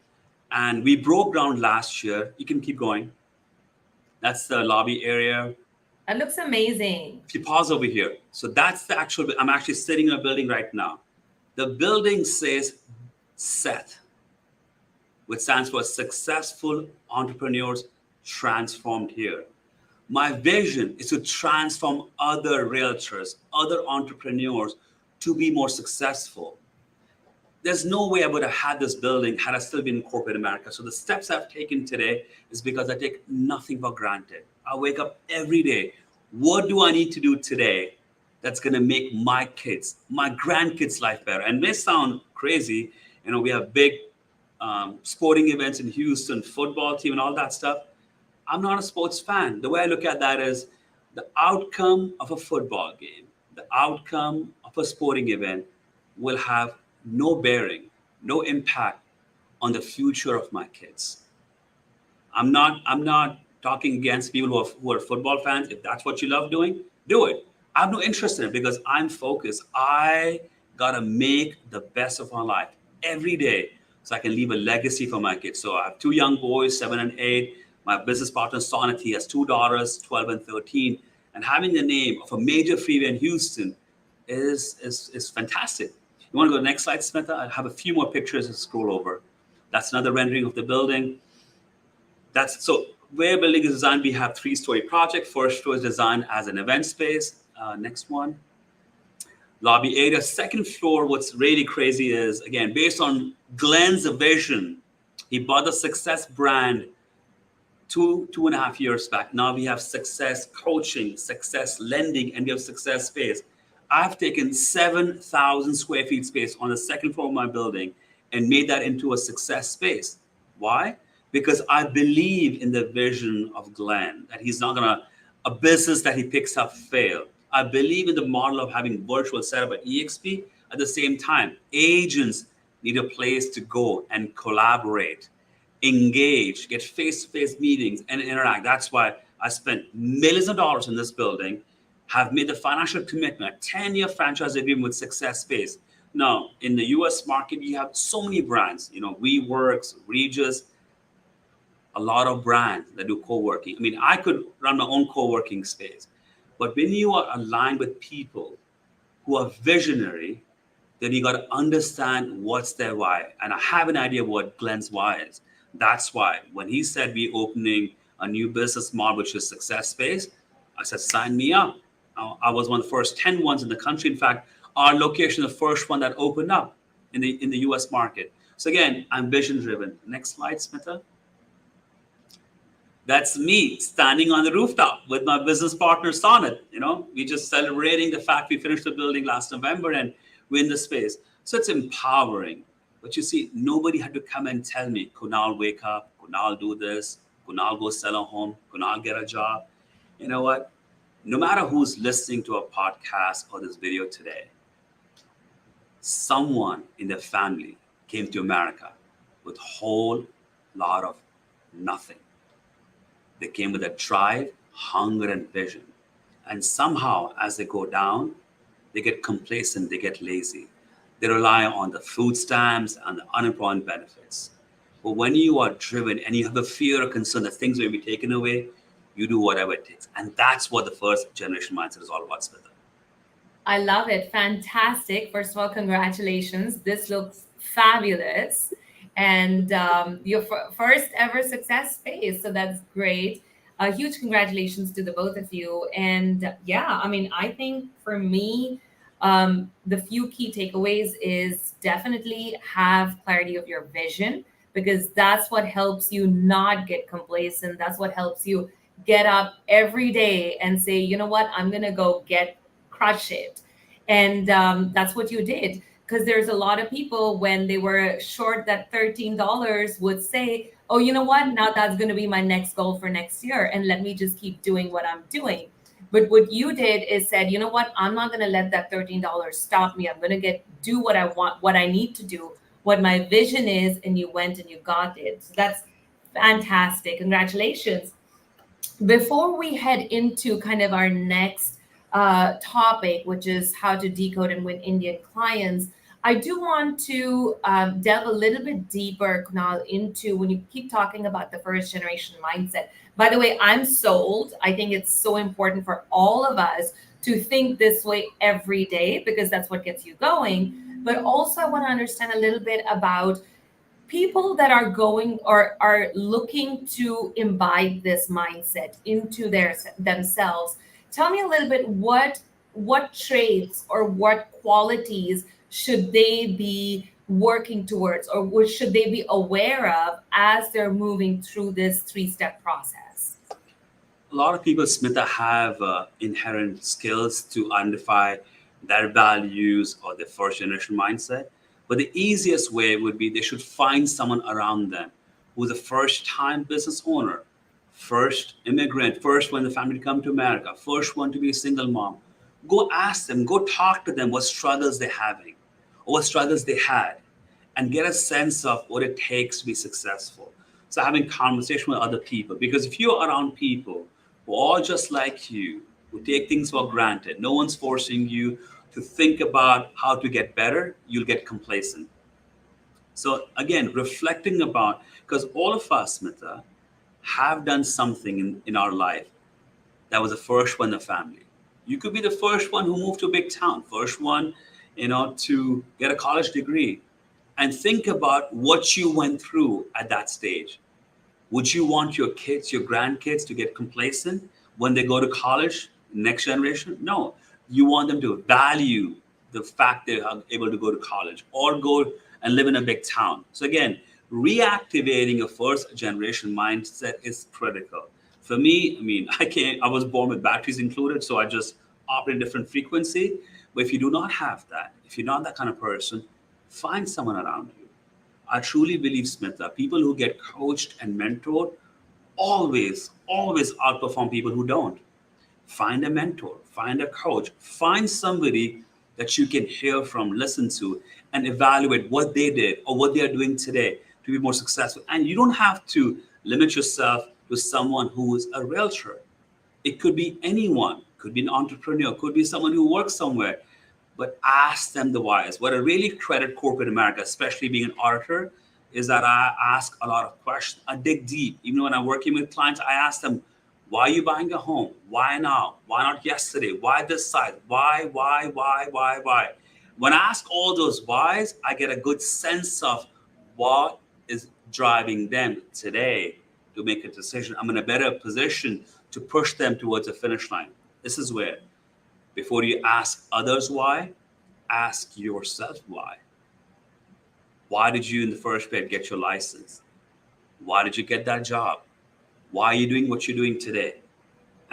And we broke ground last year. You can keep going. That's the lobby area. That looks amazing. If you pause over here. So that's the actual, I'm actually sitting in a building right now. The building says Seth, which stands for Successful Entrepreneurs Transformed Here. My vision is to transform other realtors, other entrepreneurs to be more successful. There's no way I would have had this building had I still been in corporate America. So the steps I've taken today is because I take nothing for granted. I wake up every day. What do I need to do today that's going to make my kids, my grandkids' life better? And it may sound crazy. We have big sporting events in Houston, football team and all that stuff. I'm not a sports fan. The way I look at that is the outcome of a football game, the outcome of a sporting event will have no bearing, no impact on the future of my kids. I'm not talking against people who are football fans. If that's what you love doing, do it. I have no interest in it because I'm focused. I gotta make the best of my life every day so I can leave a legacy for my kids. So I have 2 young boys, 7 and 8. My business partner, Sonnet, he has 2 daughters, 12 and 13. And having the name of a major freeway in Houston is fantastic. You want to go to the next slide, Smita? I have a few more pictures to scroll over. That's another rendering of the building. So where building is designed, we have 3-story project. First floor is designed as an event space. Next one. Lobby area. Second floor, what's really crazy is, again, based on Glenn's vision, he bought the Success brand 2.5 years back. Now we have Success Coaching, Success Lending, and we have Success Space. I've taken 7,000 square feet space on the second floor of my building and made that into a Success Space. Why? Because I believe in the vision of Glenn, that he's not gonna, a business that he picks up fail. I believe in the model of having virtual setup at EXP. At the same time, agents need a place to go and collaborate, engage, get face-to-face meetings and interact. That's why I spent millions of dollars in this building, have made the financial commitment, a 10-year franchise agreement with Success Space. Now, in the US market, you have so many brands, WeWorks, Regis, a lot of brands that do co-working. I mean, I could run my own co-working space. But when you are aligned with people who are visionary, then you got to understand what's their why. And I have an idea what Glenn's why is. That's why when he said we're opening a new business model, which is Success Space, I said, sign me up. I was one of the first 10 ones in the country. In fact, our location, the first one that opened up in the US market. So again, I'm vision driven. Next slide, Smita. That's me standing on the rooftop with my business partner, Sonnet. We just celebrating the fact we finished the building last November and we're in the space. So it's empowering. But you see, nobody had to come and tell me, Kunal, wake up, Kunal, do this, Kunal, go sell a home, Kunal, get a job. You know what? No matter who's listening to a podcast or this video today, someone in their family came to America with a whole lot of nothing. They came with a drive, hunger, and vision. And somehow, as they go down, they get complacent, they get lazy. They rely on the food stamps and the unemployment benefits. But when you are driven and you have a fear or concern that things will be taken away, you do whatever it takes. And that's what the first generation mindset is all about, Smita. I love it. Fantastic. First of all, congratulations. This looks fabulous. And your first ever Success Space. So that's great. Huge congratulations to the both of you. And yeah, I mean, I think for me, the few key takeaways is definitely have clarity of your vision, because that's what helps you not get complacent. That's what helps you get up every day and say, you know what, I'm going to go crush it. And that's what you did. Because there's a lot of people, when they were short that $13, would say, oh, you know what? Now that's going to be my next goal for next year. And let me just keep doing what I'm doing. But what you did is said, you know what? I'm not going to let that $13 stop me. I'm going to do what I want, what I need to do, what my vision is. And you went and you got it. So that's fantastic. Congratulations. Before we head into kind of our next topic, which is how to decode and win Indian clients, I do want to delve a little bit deeper, Kunal, into when you keep talking about the first generation mindset. By the way, I'm sold. I think it's so important for all of us to think this way every day because that's what gets you going. But also, I want to understand a little bit about people that are going or are looking to imbibe this mindset into themselves. Tell me a little bit what traits or what qualities should they be working towards, or what should they be aware of as they're moving through this three-step process? A lot of people, Smita, have inherent skills to identify their values or their first generation mindset. But the easiest way would be they should find someone around them who's a first time business owner, first immigrant, first one in the family to come to America, first one to be a single mom. Go ask them, go talk to them what struggles they're having or what struggles they had, and get a sense of what it takes to be successful. So having conversation with other people, because if you're around people who are all just like you, who take things for granted, no one's forcing you to think about how to get better, you'll get complacent. So again, reflecting about, because all of us, Smita, have done something in our life that was the first one in the family. You could be the first one who moved to a big town, first one, to get a college degree, and think about what you went through at that stage. Would you want your kids, your grandkids to get complacent when they go to college, next generation? No. You want them to value the fact they are able to go to college or go and live in a big town. So again, reactivating a first generation mindset is critical. For me, I was born with batteries included, so I just operate a different frequency. But if you do not have that, if you're not that kind of person, find someone around you. I truly believe, Smith, that people who get coached and mentored always outperform people who don't. Find a mentor, find a coach, find somebody that you can hear from, listen to, and evaluate what they did or what they are doing today to be more successful. And you don't have to limit yourself to someone who is a realtor. It could be anyone, could be an entrepreneur, could be someone who works somewhere, but ask them the whys. What I really credit corporate America, especially being an auditor, is that I ask a lot of questions. I dig deep. Even when I'm working with clients, I ask them, why are you buying a home? Why now? Why not yesterday? Why this size? Why? When I ask all those whys, I get a good sense of what is driving them today to make a decision. I'm in a better position to push them towards a finish line. This is where, before you ask others why, ask yourself why. Why did you in the first place get your license? Why did you get that job? Why are you doing what you're doing today?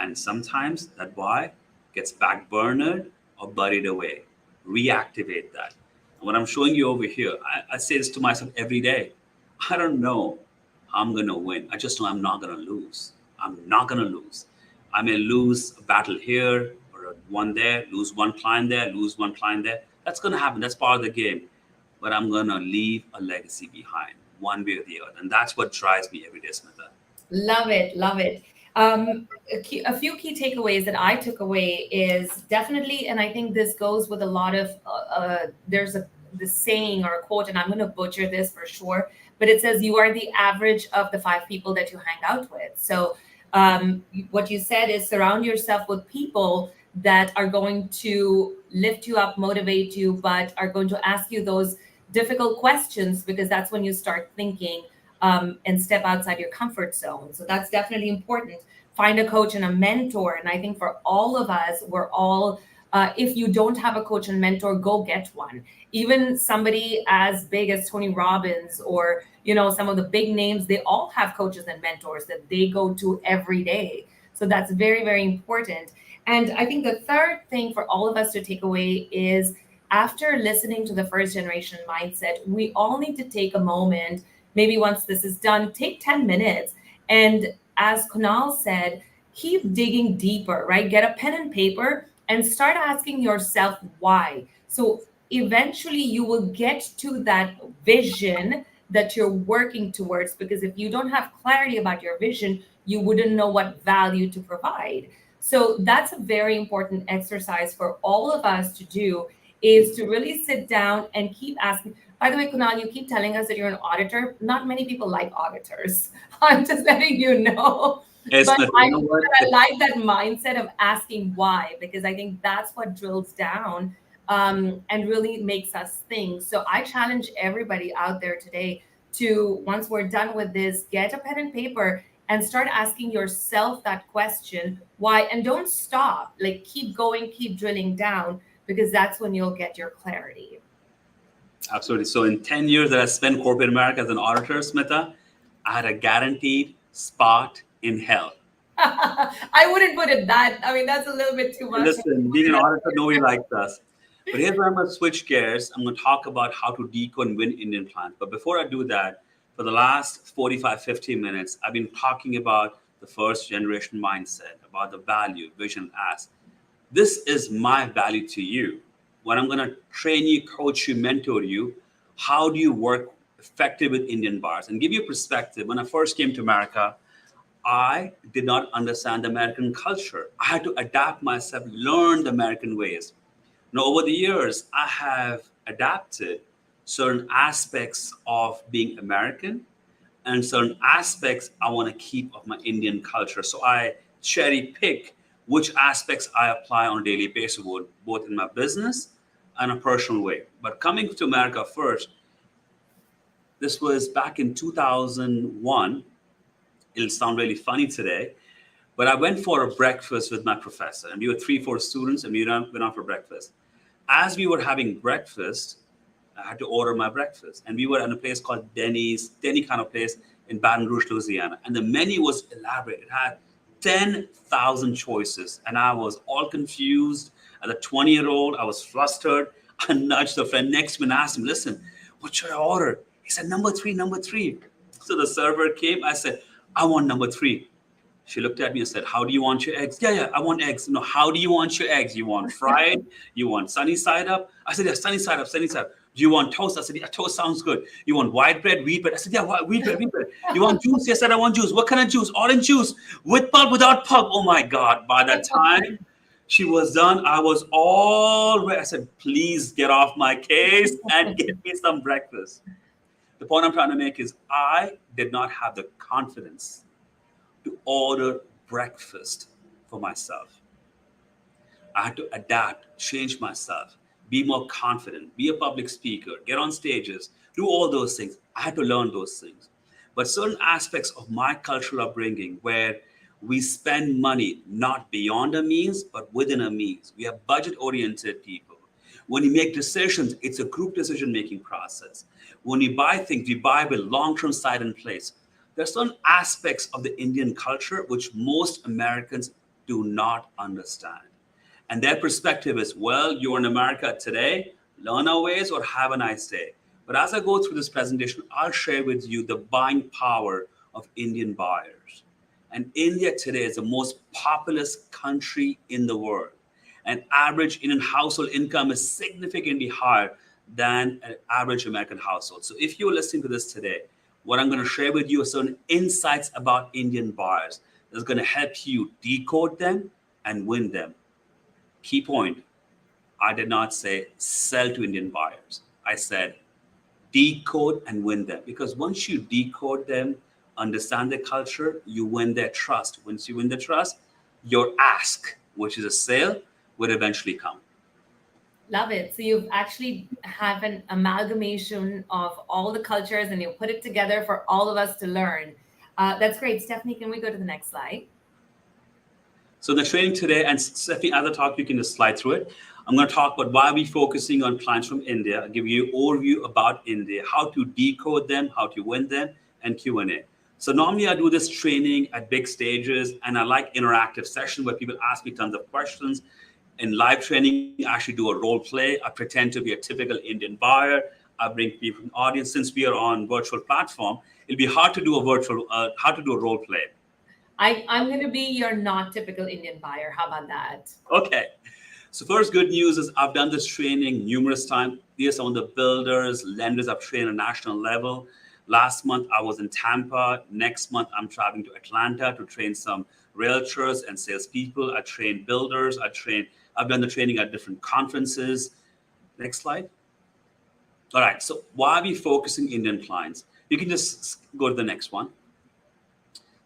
And sometimes that why gets backburnered or buried away. Reactivate that. And what I'm showing you over here, I say this to myself every day. I don't know how I'm going to win. I just know I'm not going to lose. I'm not going to lose. I may lose a battle here or one there, lose one client there, lose one client there. That's going to happen. That's part of the game. But I'm going to leave a legacy behind, one way or the other. And that's what drives me every day, Smitha. Love it, love it. A few key takeaways that I took away is definitely, and I think this goes with a lot of, there's the saying or a quote, and I'm going to butcher this for sure, but it says you are the average of the five people that you hang out with. So what you said is surround yourself with people that are going to lift you up, motivate you, but are going to ask you those difficult questions, because that's when you start thinking and step outside your comfort zone. So that's definitely important. Find a coach and a mentor. And I think for all of us, we're all, if you don't have a coach and mentor, go get one. Even somebody as big as Tony Robbins or, some of the big names, they all have coaches and mentors that they go to every day. So that's very, very important. And I think the third thing for all of us to take away is after listening to the first generation mindset, we all need to take a moment maybe once this is done, take 10 minutes. And as Kunal said, keep digging deeper, right? Get a pen and paper and start asking yourself why. So eventually you will get to that vision that you're working towards, because if you don't have clarity about your vision, you wouldn't know what value to provide. So that's a very important exercise for all of us to do, is to really sit down and keep asking. By the way, Kunal, you keep telling us that you're an auditor. Not many people like auditors. I'm just letting you know. Yes, But but you I, know what? but I like that mindset of asking why, because I think that's what drills down and really makes us think. So I challenge everybody out there today to, once we're done with this, get a pen and paper and start asking yourself that question, why, and don't stop. Like, keep going, keep drilling down, because that's when you'll get your clarity. Absolutely. So in 10 years that I spent corporate America as an auditor, Smita, I had a guaranteed spot in hell. I wouldn't put it that. I mean, that's a little bit too And much. listen, being an auditor, nobody likes us. But here's where I'm going to switch gears. I'm going to talk about how to decode and win Indian clients. But before I do that, for the last 45, 50 minutes, I've been talking about the first generation mindset, about the value, vision, ask. This is my value to you. When I'm going to train you, coach you, mentor you, how do you work effective with Indian buyers? And give you a perspective. When I first came to America, I did not understand the American culture. I had to adapt myself, learn the American ways. Now, over the years, I have adapted certain aspects of being American and certain aspects I want to keep of my Indian culture. So I cherry pick which aspects I apply on a daily basis, both in my business and a personal way. But coming to America first, this was back in 2001. It'll sound really funny today, but I went for a breakfast with my professor, and we were 3, 4 students, and we went out for breakfast. As we were having breakfast, I had to order my breakfast, and we were in a place called Denny kind of place in Baton Rouge, Louisiana, and the menu was elaborate. It had 10,000 choices, and I was all confused. As a 20-year-old, I was flustered. I nudged the friend next to me and asked him, "Listen, what should I order?" He said, "Number three, number three." So the server came. I said, "I want number three." She looked at me and said, "How do you want your eggs?" "Yeah, yeah, I want eggs." "No, how do you want your eggs? You want fried? You want sunny side up?" I said, "Yeah, sunny side up, sunny side up." "Do you want toast?" I said, "Yeah, toast sounds good." "You want white bread, wheat bread?" I said, "Yeah, wheat bread, wheat bread." "You want juice?" Yes, I said, "I want juice." "What kind of juice?" "Orange juice." "With pulp, without pulp?" Oh my God. By that time she was done, I was all ready. I said, "Please get off my case and get me some breakfast." The point I'm trying to make is I did not have the confidence to order breakfast for myself. I had to adapt, change myself, be more confident, be a public speaker, get on stages, do all those things. I had to learn those things. But certain aspects of my cultural upbringing, where we spend money not beyond our means, but within our means. We are budget oriented people. When we make decisions, it's a group decision making process. When we buy things, we buy with long term sight in place. There are certain aspects of the Indian culture which most Americans do not understand. And their perspective is, well, you're in America today, learn our ways or have a nice day. But as I go through this presentation, I'll share with you the buying power of Indian buyers. And India today is the most populous country in the world. An average Indian household income is significantly higher than an average American household. So if you're listening to this today, what I'm going to share with you are certain insights about Indian buyers that's going to help you decode them and win them. Key point, I did not say sell to Indian buyers. I said decode and win them. Because once you decode them, understand their culture, you win their trust. Once you win their trust, your ask, which is a sale, will eventually come. Love it. So you've actually have an amalgamation of all the cultures and you put it together for all of us to learn. That's great. Stephanie, can we go to the next slide? So the training today, and Stephanie, as I talk, you can just slide through it. I'm going to talk about why we're focusing on clients from India. I'll give you an overview about India, how to decode them, how to win them, and Q&A. So normally I do this training at big stages, and I like interactive sessions where people ask me tons of questions. In live training, I actually do a role play. I pretend to be a typical Indian buyer. I bring people from the audience. Since we are on virtual platform, it'll be hard to do a role play. I'm going to be your not typical Indian buyer. How about that? Okay. So first good news is I've done this training numerous times. These are some of the builders, lenders I've trained at a national level. Last month I was in Tampa. Next month I'm traveling to Atlanta to train some realtors and salespeople. I train builders. I've done the training at different conferences. Next slide. All right. So why are we focusing Indian clients? You can just go to the next one.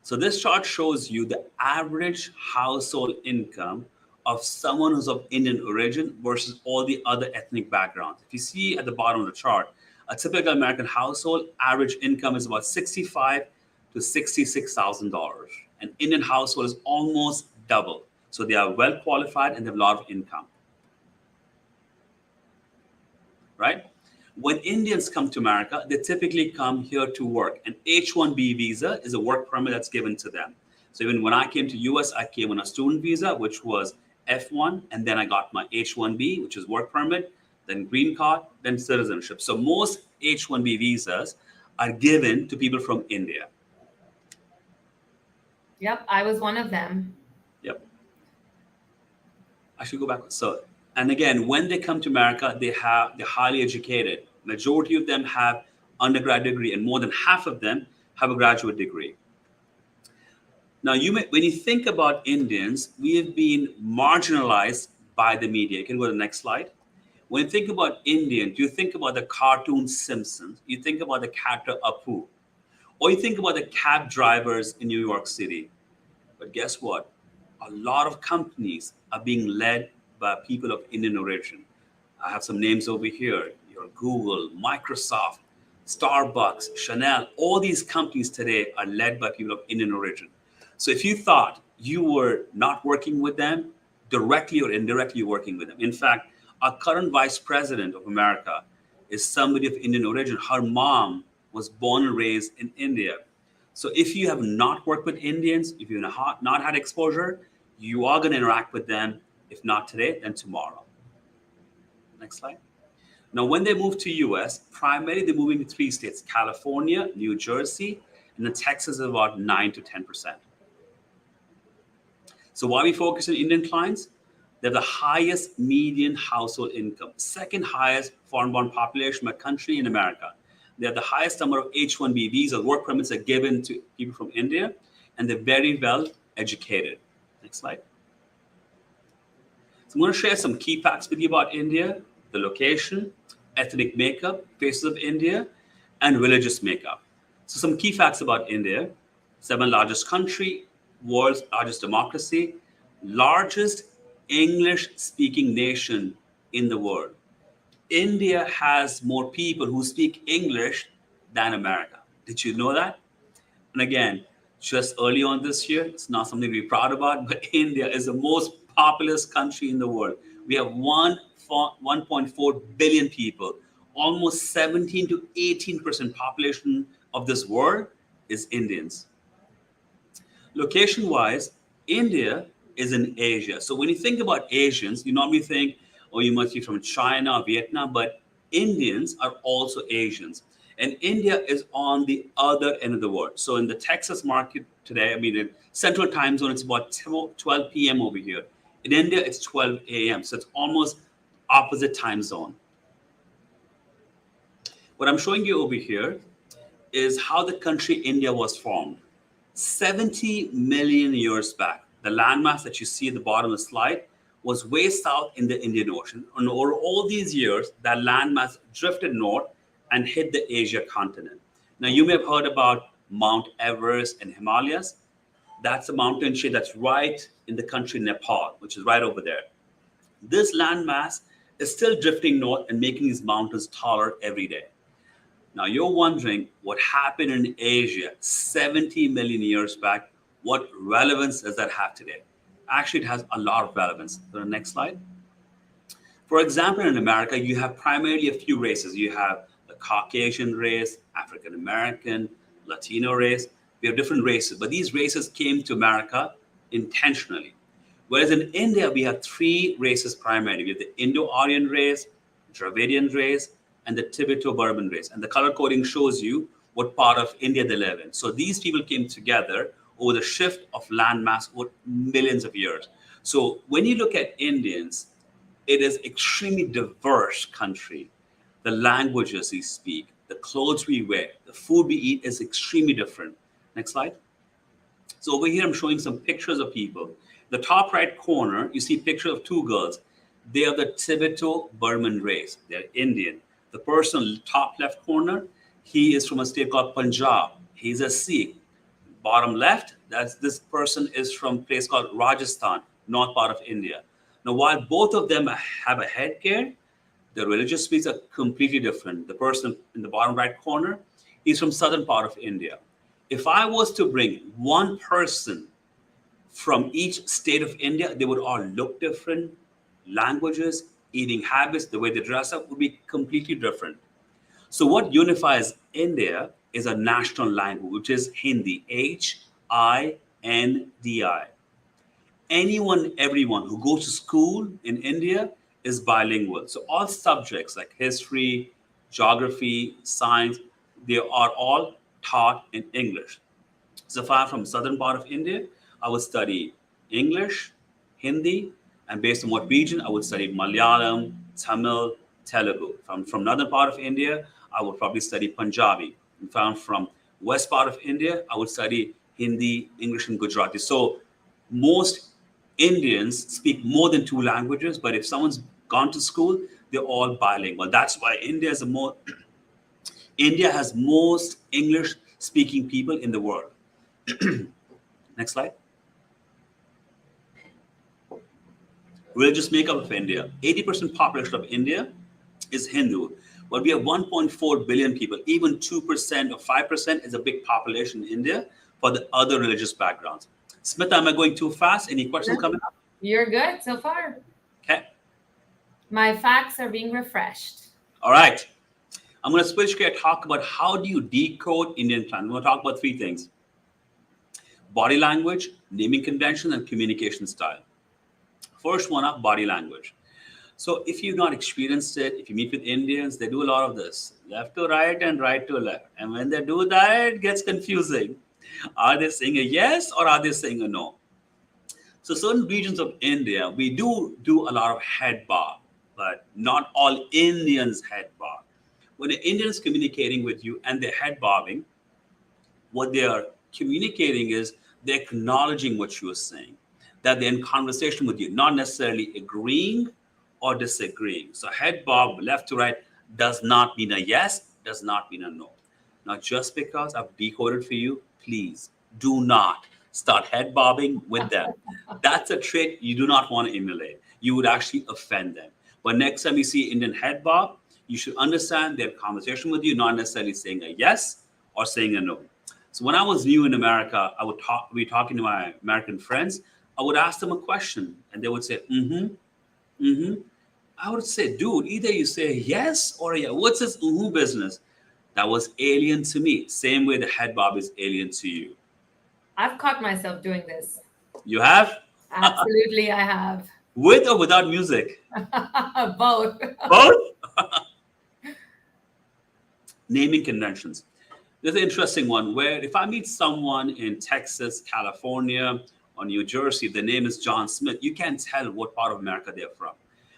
So this chart shows you the average household income of someone who's of Indian origin versus all the other ethnic backgrounds. If you see at the bottom of the chart, a typical American household average income is about $65,000 to $66,000. An Indian household is almost double. So they are well qualified and they have a lot of income. Right? When Indians come to America, they typically come here to work. An H-1B visa is a work permit that's given to them. So even when I came to US, I came on a student visa, which was F1, and then I got my H-1B, which is work permit, then green card, then citizenship. So most H-1B visas are given to people from India. Yep, I was one of them. Yep. I should go back. So, and again, when they come to America, they're highly educated. Majority of them have undergrad degree, and more than half of them have a graduate degree. Now, when you think about Indians, we have been marginalized by the media. You can go to the next slide. When you think about Indian, do you think about the cartoon Simpsons? You think about the character Apu, or you think about the cab drivers in New York City. But guess what? A lot of companies are being led by people of Indian origin. I have some names over here. Your Google, Microsoft, Starbucks, Chanel, all these companies today are led by people of Indian origin. So if you thought you were not working with them, directly or indirectly you're working with them. In fact, our current vice president of America is somebody of Indian origin. Her mom was born and raised in India. So if you have not worked with Indians, if you've not had exposure, you are going to interact with them, if not today, then tomorrow. Next slide. Now, when they move to US, primarily they're moving to 3 states, California, New Jersey, and then Texas is about 9 to 10%. So why we focus on Indian clients? They have the highest median household income, second highest foreign-born population by country in America. They have the highest number of H-1B visas, work permits are given to people from India, and they're very well educated. Next slide. So I'm going to share some key facts with you about India, the location, ethnic makeup, faces of India, and religious makeup. So some key facts about India: 7th largest country, world's largest democracy, largest English-speaking nation in the world. India has more people who speak English than America. Did you know that? And again, just early on this year, it's not something to be proud about, but India is the most populous country in the world. We have 1.4 billion people. Almost 17 to 18% population of this world is Indians. Location-wise, India is in Asia. So when you think about Asians, you normally think, oh, you must be from China or Vietnam, but Indians are also Asians. And India is on the other end of the world. So in the Texas market today, in Central Time Zone, it's about 12 p.m. over here. In India, it's 12 a.m. So it's almost opposite time zone. What I'm showing you over here is how the country India was formed. 70 million years back, the landmass that you see at the bottom of the slide was way south in the Indian Ocean. And over all these years, that landmass drifted north and hit the Asia continent. Now, you may have heard about Mount Everest and Himalayas. That's a mountain chain that's right in the country Nepal, which is right over there. This landmass is still drifting north and making these mountains taller every day. Now, you're wondering what happened in Asia 70 million years back. What relevance does that have today? Actually, it has a lot of relevance. So the next slide. For example, in America, you have primarily a few races. You have the Caucasian race, African American, Latino race. We have different races, but these races came to America intentionally. Whereas in India, we have 3 races primarily. We have the Indo-Aryan race, Dravidian race, and the Tibeto-Burman race. And the color coding shows you what part of India they live in. So these people came together over the shift of landmass over millions of years. So when you look at Indians, it is extremely diverse country. The languages we speak, the clothes we wear, the food we eat is extremely different. Next slide. So over here, I'm showing some pictures of people. The top right corner, you see a picture of two girls. They are the Tibeto-Burman race. They're Indian. The person top left corner, he is from a state called Punjab. He's a Sikh. Bottom left, that's this person is from a place called Rajasthan, north part of India. Now, while both of them have a headgear, the religious beliefs are completely different. The person in the bottom right corner, he's from southern part of India. If I was to bring one person from each state of India, they would all look different. Languages, eating habits, the way they dress up would be completely different. So what unifies India is a national language, which is Hindi, Hindi. Anyone, everyone who goes to school in India is bilingual. So all subjects like history, geography, science, they are all taught in English. So if I'm from southern part of India, I would study English, Hindi, and based on what region, I would study Malayalam, Tamil, Telugu. If I'm from northern part of India, I would probably study Punjabi. If I'm from west part of India, I would study Hindi, English, and Gujarati. So most Indians speak more than two languages, but if someone's gone to school, they're all bilingual. That's why India has most English speaking people in the world. Next slide. Religious makeup of India. 80% population of India is Hindu, but we have 1.4 billion people. Even 2% or 5% is a big population in India for the other religious backgrounds. Smita, am I going too fast? Any questions coming up? You're good so far. Okay. My facts are being refreshed. All right. I'm going to switch gear and talk about how do you decode Indian clan. I'm going to talk about three things: body language, naming convention, and communication style. First one up, body language. So if you've not experienced it, if you meet with Indians, they do a lot of this, left to right and right to left. And when they do that, it gets confusing. Are they saying a yes or are they saying a no? So certain regions of India, we do a lot of head bob, but not all Indians head bob. When an Indian is communicating with you and they're head bobbing, what they are communicating is they're acknowledging what you are saying, that they're in conversation with you, not necessarily agreeing or disagreeing. So head bob left to right does not mean a yes, does not mean a no. Now, just because I've decoded for you, please do not start head bobbing with them. That's a trait you do not want to emulate. You would actually offend them. But next time you see Indian head bob, you should understand their conversation with you, not necessarily saying a yes or saying a no. So when I was new in America, I would be talking to my American friends. I would ask them a question and they would say, I would say, dude, either you say yes or yeah. What's this business? That was alien to me. Same way the head bob is alien to you. I've caught myself doing this. You have? Absolutely, I have. With or without music? Both. Both? Naming conventions. There's an interesting one where if I meet someone in Texas, California, or New Jersey, the name is John Smith, you can't tell what part of America they're from.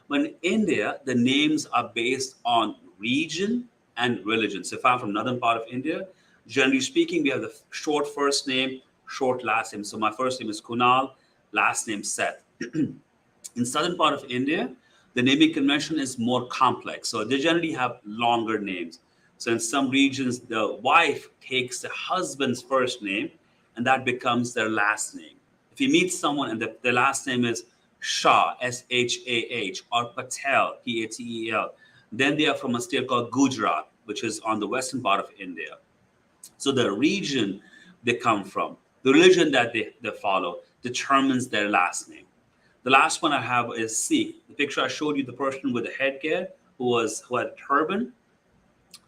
But in India, the names are based on region and religion. So if I'm from northern part of India, generally speaking, we have the short first name, short last name. So my first name is Kunal, last name Seth. In southern part of India, the naming convention is more complex. So they generally have longer names. So in some regions, the wife takes the husband's first name and that becomes their last name. If you meet someone and their last name is Shah, Shah, or Patel, Patel, then they are from a state called Gujarat, which is on the western part of India. So the region they come from, the religion that they follow determines their last name. The last one I have is Sikh. The picture I showed you, the person with the headgear who had a turban,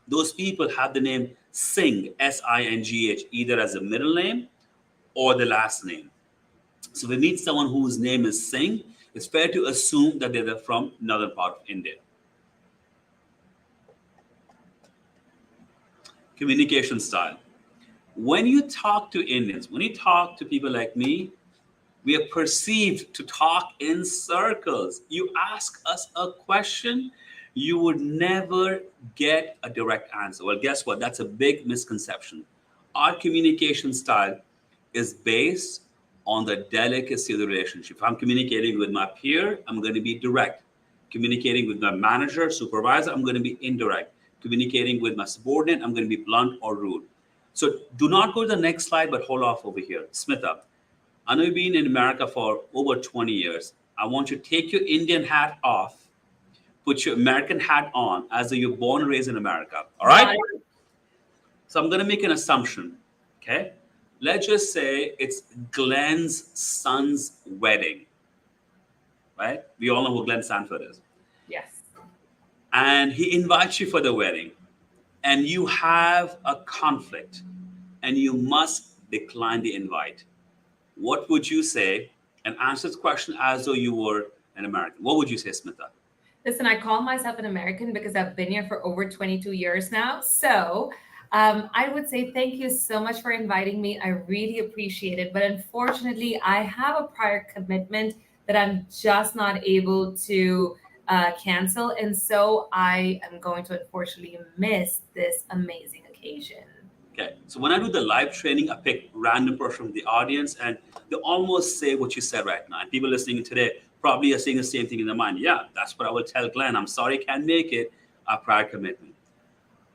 those people have the name Singh, Singh, either as a middle name or the last name. So if we meet someone whose name is Singh, it's fair to assume that they're from northern part of India. Communication style. When you talk to Indians, when you talk to people like me, we are perceived to talk in circles. You ask us a question, you would never get a direct answer. Well, guess what? That's a big misconception. Our communication style is based on the delicacy of the relationship. If I'm communicating with my peer, I'm going to be direct. Communicating with my manager, supervisor, I'm going to be indirect. Communicating with my subordinate, I'm going to be blunt or rude. So do not go to the next slide, but hold off over here. Smita, I know you've been in America for over 20 years. I want you to take your Indian hat off, put your American hat on, as though you're born and raised in America. All right? So I'm going to make an assumption. Okay? Let's just say it's Glenn's son's wedding. Right? We all know who Glenn Sanford is. Yes. And he invites you for the wedding. And you have a conflict. And you must decline the invite. What would you say? And answer the question as though you were an American. What would you say, Smita? Listen, I call myself an American because I've been here for over 22 years now. So I would say thank you so much for inviting me. I really appreciate it. But unfortunately, I have a prior commitment that I'm just not able to cancel. And so I am going to unfortunately miss this amazing occasion. Okay, so when I do the live training, I pick random person from the audience and they almost say what you said right now. And people listening today probably are saying the same thing in their mind. Yeah, that's what I will tell Glenn. I'm sorry, can't make it. A prior commitment.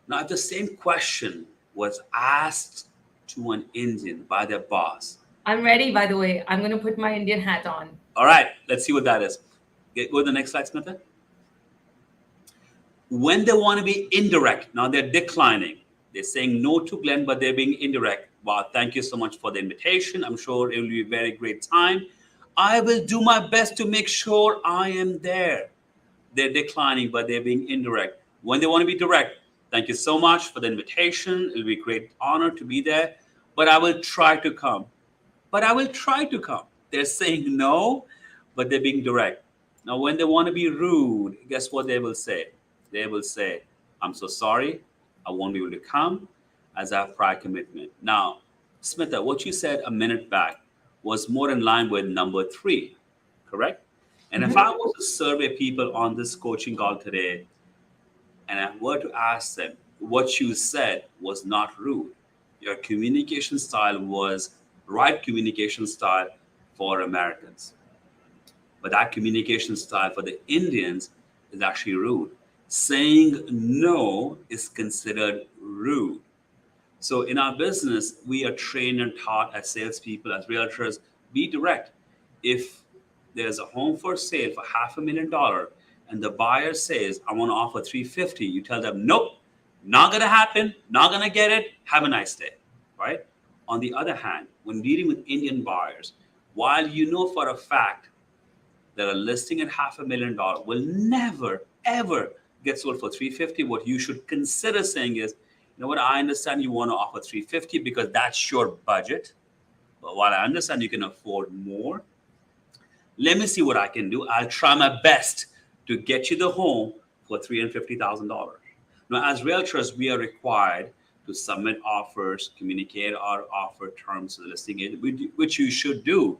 Now, if the same question was asked to an Indian by their boss. I'm ready, by the way. I'm going to put my Indian hat on. All right, let's see what that is. Go to the next slide, Smita. When they want to be indirect, now they're declining. They're saying no to Glenn, but they're being indirect. Wow, thank you so much for the invitation. I'm sure it will be a very great time. I will do my best to make sure I am there. They're declining, but they're being indirect. When they want to be direct, thank you so much for the invitation. It'll be a great honor to be there, but I will try to come. But I will try to come. They're saying no, but they're being direct. Now, when they want to be rude, guess what they will say? They will say, I'm so sorry. I won't be able to come as I have prior commitment. Now, Smita, what you said a minute back was more in line with number 3, correct? And if I was to survey people on this coaching call today, and I were to ask them, what you said was not rude. Your communication style was right communication style for Americans. But that communication style for the Indians is actually rude. Saying no is considered rude. So in our business, we are trained and taught as salespeople, as realtors, be direct. If there's a home for sale for $500,000 and the buyer says, I want to offer 350, you tell them, nope, not going to happen, not going to get it, have a nice day, right? On the other hand, when dealing with Indian buyers, while you know for a fact that a listing at $500,000 will never, ever get sold for 350, what you should consider saying is, you know what, I understand you want to offer 350 because that's your budget. But while I understand you can afford more, let me see what I can do. I'll try my best to get you the home for $350,000. Now, as realtors, we are required to submit offers, communicate our offer terms to the listing agent, which you should do.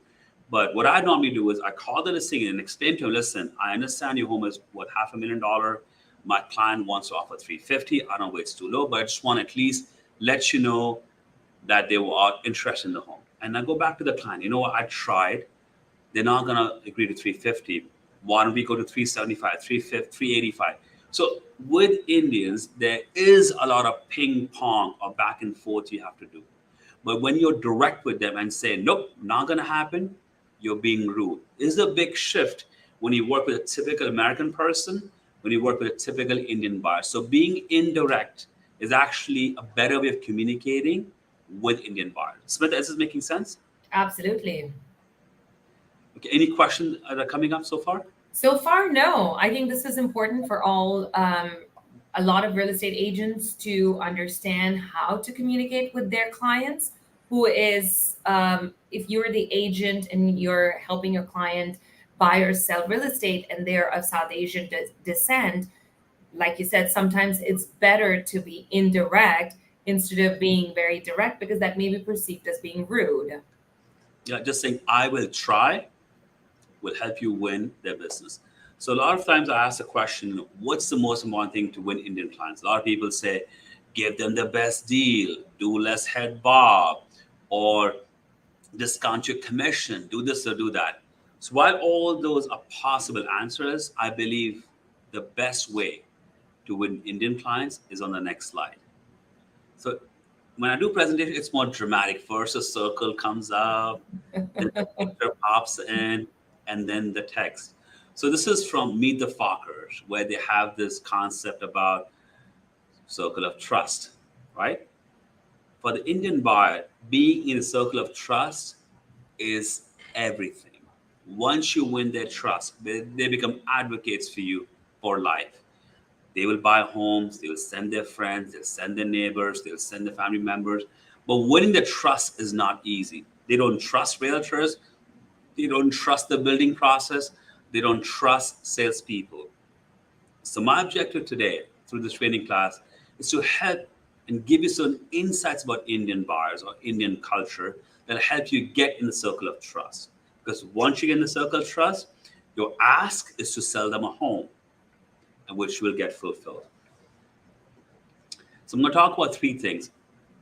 But what I normally do is I call the listing agent and explain to him, listen, I understand your home is worth $500,000. My client wants to offer 350. I don't know it's too low, but I just want to at least let you know that they were interested in the home. And I go back to the client. You know what? I tried. They're not going to agree to 350. Why don't we go to 375, 350, 385? So with Indians, there is a lot of ping pong or back and forth you have to do. But when you're direct with them and say, nope, not going to happen, you're being rude. It's a big shift when you work with a typical American person, when you work with a typical Indian buyer. So being indirect is actually a better way of communicating with Indian buyers. Smith, is this making sense? Absolutely. Okay, any questions that are coming up so far? So far, no. I think this is important for all, a lot of real estate agents to understand how to communicate with their clients, who is, if you're the agent and you're helping your client buy or sell real estate and they're of South Asian descent, like you said, sometimes it's better to be indirect instead of being very direct, because that may be perceived as being rude. Yeah, just saying I will try will help you win their business. So a lot of times I ask the question, what's the most important thing to win Indian clients? A lot of people say, give them the best deal, do less head bob, or discount your commission, do this or do that. So while all those are possible answers, I believe the best way to win Indian clients is on the next slide. So when I do presentation, it's more dramatic. First, a circle comes up, then the picture pops in, and then the text. So this is from Meet the Fockers, where they have this concept about circle of trust, right? For the Indian buyer, being in a circle of trust is everything. Once you win their trust, they become advocates for you for life. They will buy homes, they will send their friends, they'll send their neighbors, they'll send their family members. But winning the trust is not easy. They don't trust realtors, they don't trust the building process, they don't trust salespeople. So my objective today through this training class is to help and give you some insights about Indian buyers or Indian culture that help you get in the circle of trust. Because once you get in the circle of trust, your ask is to sell them a home, and which will get fulfilled. So I'm going to talk about three things: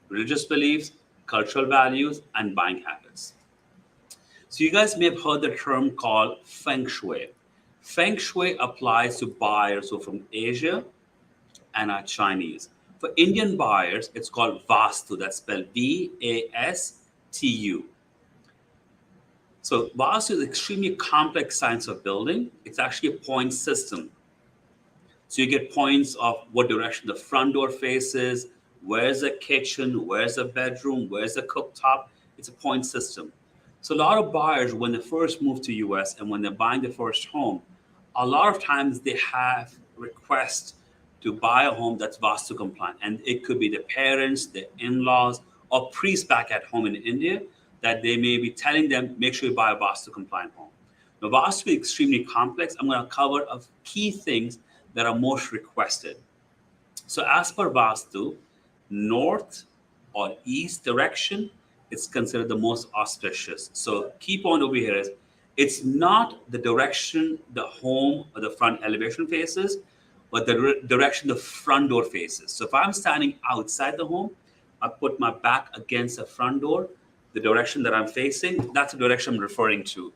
religious beliefs, cultural values, and buying habits. So you guys may have heard the term called feng shui. Feng shui applies to buyers who are from Asia and are Chinese. For Indian buyers, it's called Vastu. That's spelled Vastu. So Vastu is an extremely complex science of building. It's actually a point system. So you get points of what direction the front door faces, where's the kitchen, where's the bedroom, where's the cooktop. It's a point system. So a lot of buyers, when they first move to US and when they're buying their first home, a lot of times they have requests to buy a home that's Vastu compliant. And it could be the parents, the in-laws, or priests back at home in India that they may be telling them, make sure you buy a Vastu compliant home. Now, Vastu is extremely complex. I'm going to cover a key things that are most requested. So as per Vastu, north or east direction is considered the most auspicious. So key point over here is it's not the direction the home or the front elevation faces, but the direction the front door faces. So if I'm standing outside the home, I put my back against the front door, the direction that I'm facing, that's the direction I'm referring to.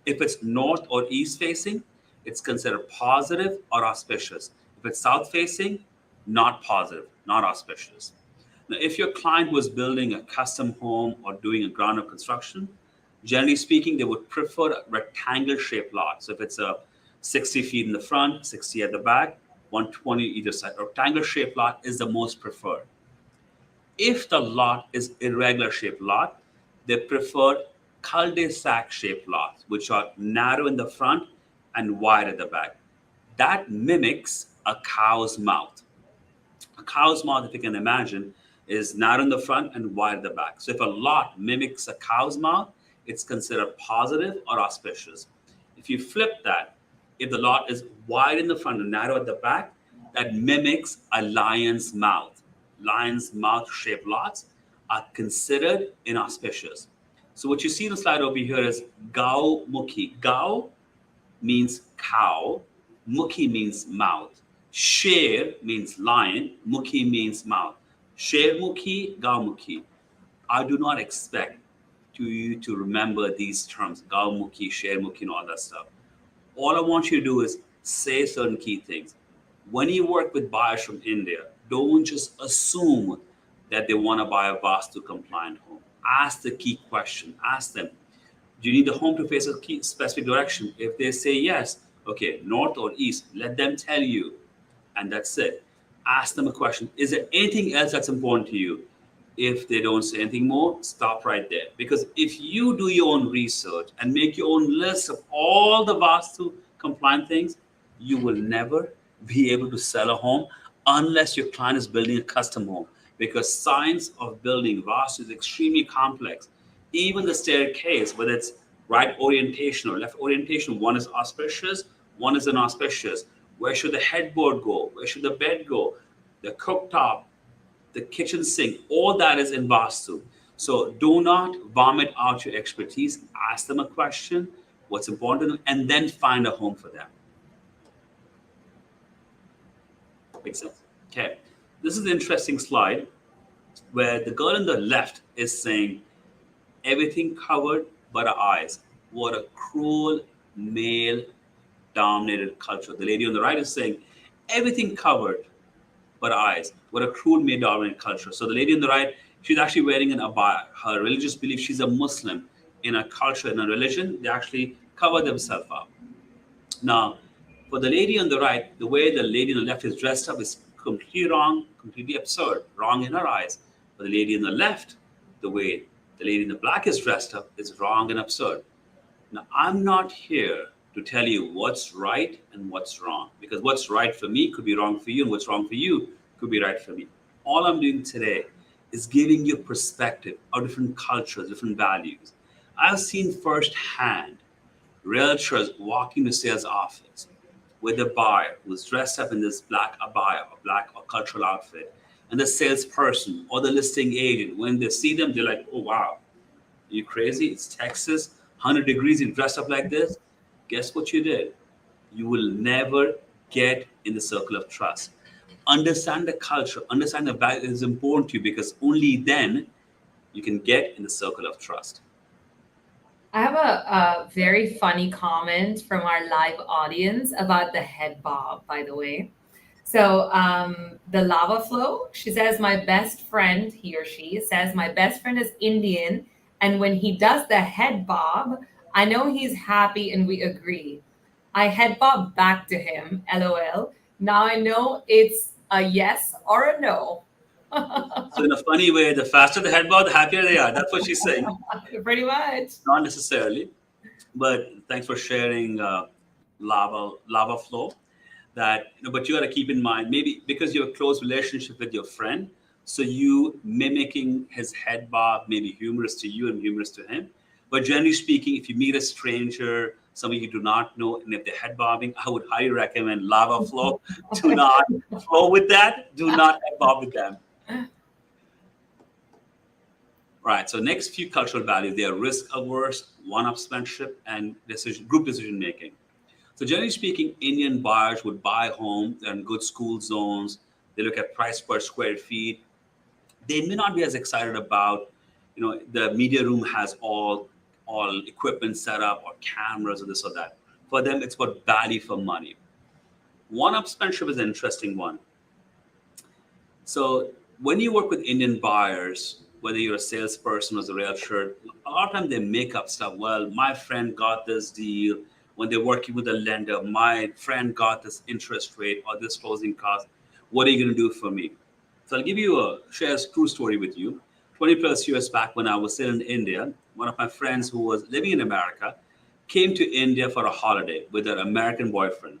If it's north or east facing, it's considered positive or auspicious. If it's south facing, not positive, not auspicious. Now, if your client was building a custom home or doing a ground up construction, generally speaking, they would prefer a rectangle shaped lot. So if it's a 60 feet in the front, 60 at the back, 120 either side, a rectangle shaped lot is the most preferred. If the lot is irregular shaped lot, they prefer cul-de-sac shaped lots, which are narrow in the front and wide at the back. That mimics a cow's mouth. A cow's mouth, if you can imagine, is narrow in the front and wide at the back. So if a lot mimics a cow's mouth, it's considered positive or auspicious. If you flip that, if the lot is wide in the front and narrow at the back, that mimics a lion's mouth. Lion's mouth shaped lots are considered inauspicious. So what you see in the slide over here is Gau Mukhi. Gau means cow, Mukhi means mouth. Sher means lion, Mukhi means mouth. Sher Mukhi, Gau Mukhi. I do not expect you to remember these terms, Gau Mukhi, Sher Mukhi, and all that stuff. All I want you to do is say certain key things. When you work with buyers from India, don't just assume that they want to buy a Vastu compliant home. Ask the key question. Ask them, do you need the home to face a key specific direction? If they say yes, okay, north or east, let them tell you. And that's it. Ask them a question. Is there anything else that's important to you? If they don't say anything more, stop right there. Because if you do your own research and make your own list of all the Vastu compliant things, you will never be able to sell a home unless your client is building a custom home. Because science of building Vastu is extremely complex. Even the staircase, whether it's right orientation or left orientation, one is auspicious, one is inauspicious. Where should the headboard go? Where should the bed go? The cooktop, the kitchen sink, all that is in Vastu. So do not vomit out your expertise. Ask them a question, what's important, and then find a home for them. Makes sense? Okay. This is an interesting slide where the girl on the left is saying, everything covered but our eyes. What a cruel male dominated culture. The lady on the right is saying, everything covered but our eyes. What a cruel male dominated culture. So the lady on the right, she's actually wearing an abaya. Her religious belief, she's a Muslim. In a culture, in a religion, they actually cover themselves up. Now, for the lady on the right, the way the lady on the left is dressed up is completely wrong, completely absurd, wrong in her eyes. For the lady on the left, the way the lady in the black is dressed up is wrong and absurd. Now, I'm not here to tell you what's right and what's wrong, because what's right for me could be wrong for you, and what's wrong for you could be right for me. All I'm doing today is giving you perspective of different cultures, different values. I've seen firsthand realtors walking to sales office with a buyer who's dressed up in this black abaya or black or cultural outfit, and the salesperson or the listing agent, when they see them, they're like, "Oh wow, are you crazy? It's Texas, 100 degrees, you dressed up like this." Guess what you did? You will never get in the circle of trust. Understand the culture, understand the value is important to you, because only then you can get in the circle of trust. I have a very funny comment from our live audience about the head bob, by the way. So the lava flow, she says, my best friend, he or she says, my best friend is Indian. And when he does the head bob, I know he's happy and we agree. I head bob back to him, LOL. Now I know it's a yes or a no. So in a funny way, the faster the head bob, the happier they are. That's what she's saying. Pretty much. Not necessarily, but thanks for sharing lava flow. That, but you got to keep in mind, maybe because you have a close relationship with your friend, so you mimicking his head bob may be humorous to you and humorous to him. But generally speaking, if you meet a stranger, somebody you do not know, and if they're head bobbing, I would highly recommend lava flow. Do not flow with that. Do not head bob with them. Right. So next few cultural values, they are risk averse, one-upsmanship, and group decision making. So generally speaking, Indian buyers would buy homes in good school zones. They look at price per square feet. They may not be as excited about, the media room has all equipment set up or cameras or this or that. For them, it's about value for money. One-upsmanship is an interesting one. So when you work with Indian buyers, whether you're a salesperson or a realtor, a lot of times they make up stuff. Well, my friend got this deal. When they're working with a lender, my friend got this interest rate or this closing cost. What are you going to do for me? So I'll share a true story with you. 20 plus years back when I was still in India, one of my friends who was living in America came to India for a holiday with her American boyfriend.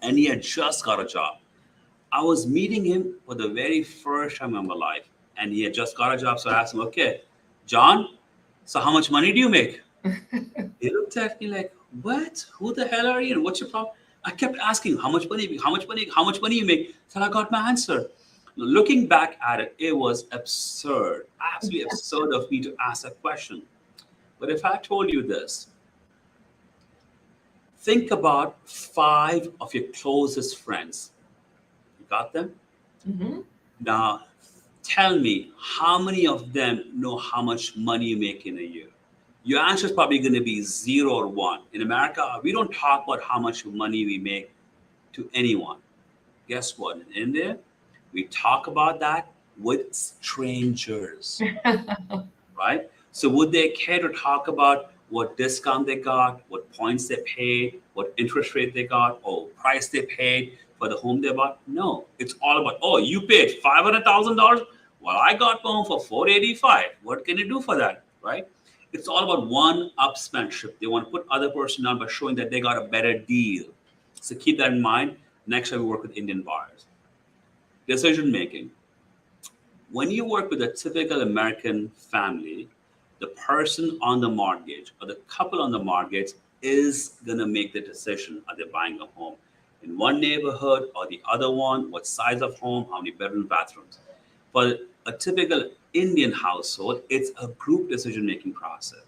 And he had just got a job. I was meeting him for the very first time in my life. And he had just got a job. So I asked him, okay, John, so how much money do you make? He looked at me like, what? Who the hell are you? And what's your problem? I kept asking, how much money you make? So I got my answer. Looking back at it, it was absurd, absolutely absurd of me to ask that question. But if I told you this, think about 5 of your closest friends. You got them? Mm-hmm. Now, tell me, how many of them know how much money you make in a year? Your answer is probably going to be 0 or 1. In America, we don't talk about how much money we make to anyone. Guess what? In India, we talk about that with strangers, right? So would they care to talk about what discount they got, what points they paid, what interest rate they got, or price they paid for the home they bought? No, it's all about, oh, you paid $500,000. Well, I got home for $485. What can you do for that, right? It's all about one-upsmanship. They want to put other person down by showing that they got a better deal. So keep that in mind next time we work with Indian buyers. Decision making. When you work with a typical American family, the person on the mortgage or the couple on the mortgage is going to make the decision. Are they buying a home in one neighborhood or the other one? What size of home? How many bedrooms, bathrooms? For a typical Indian household, it's a group decision-making process.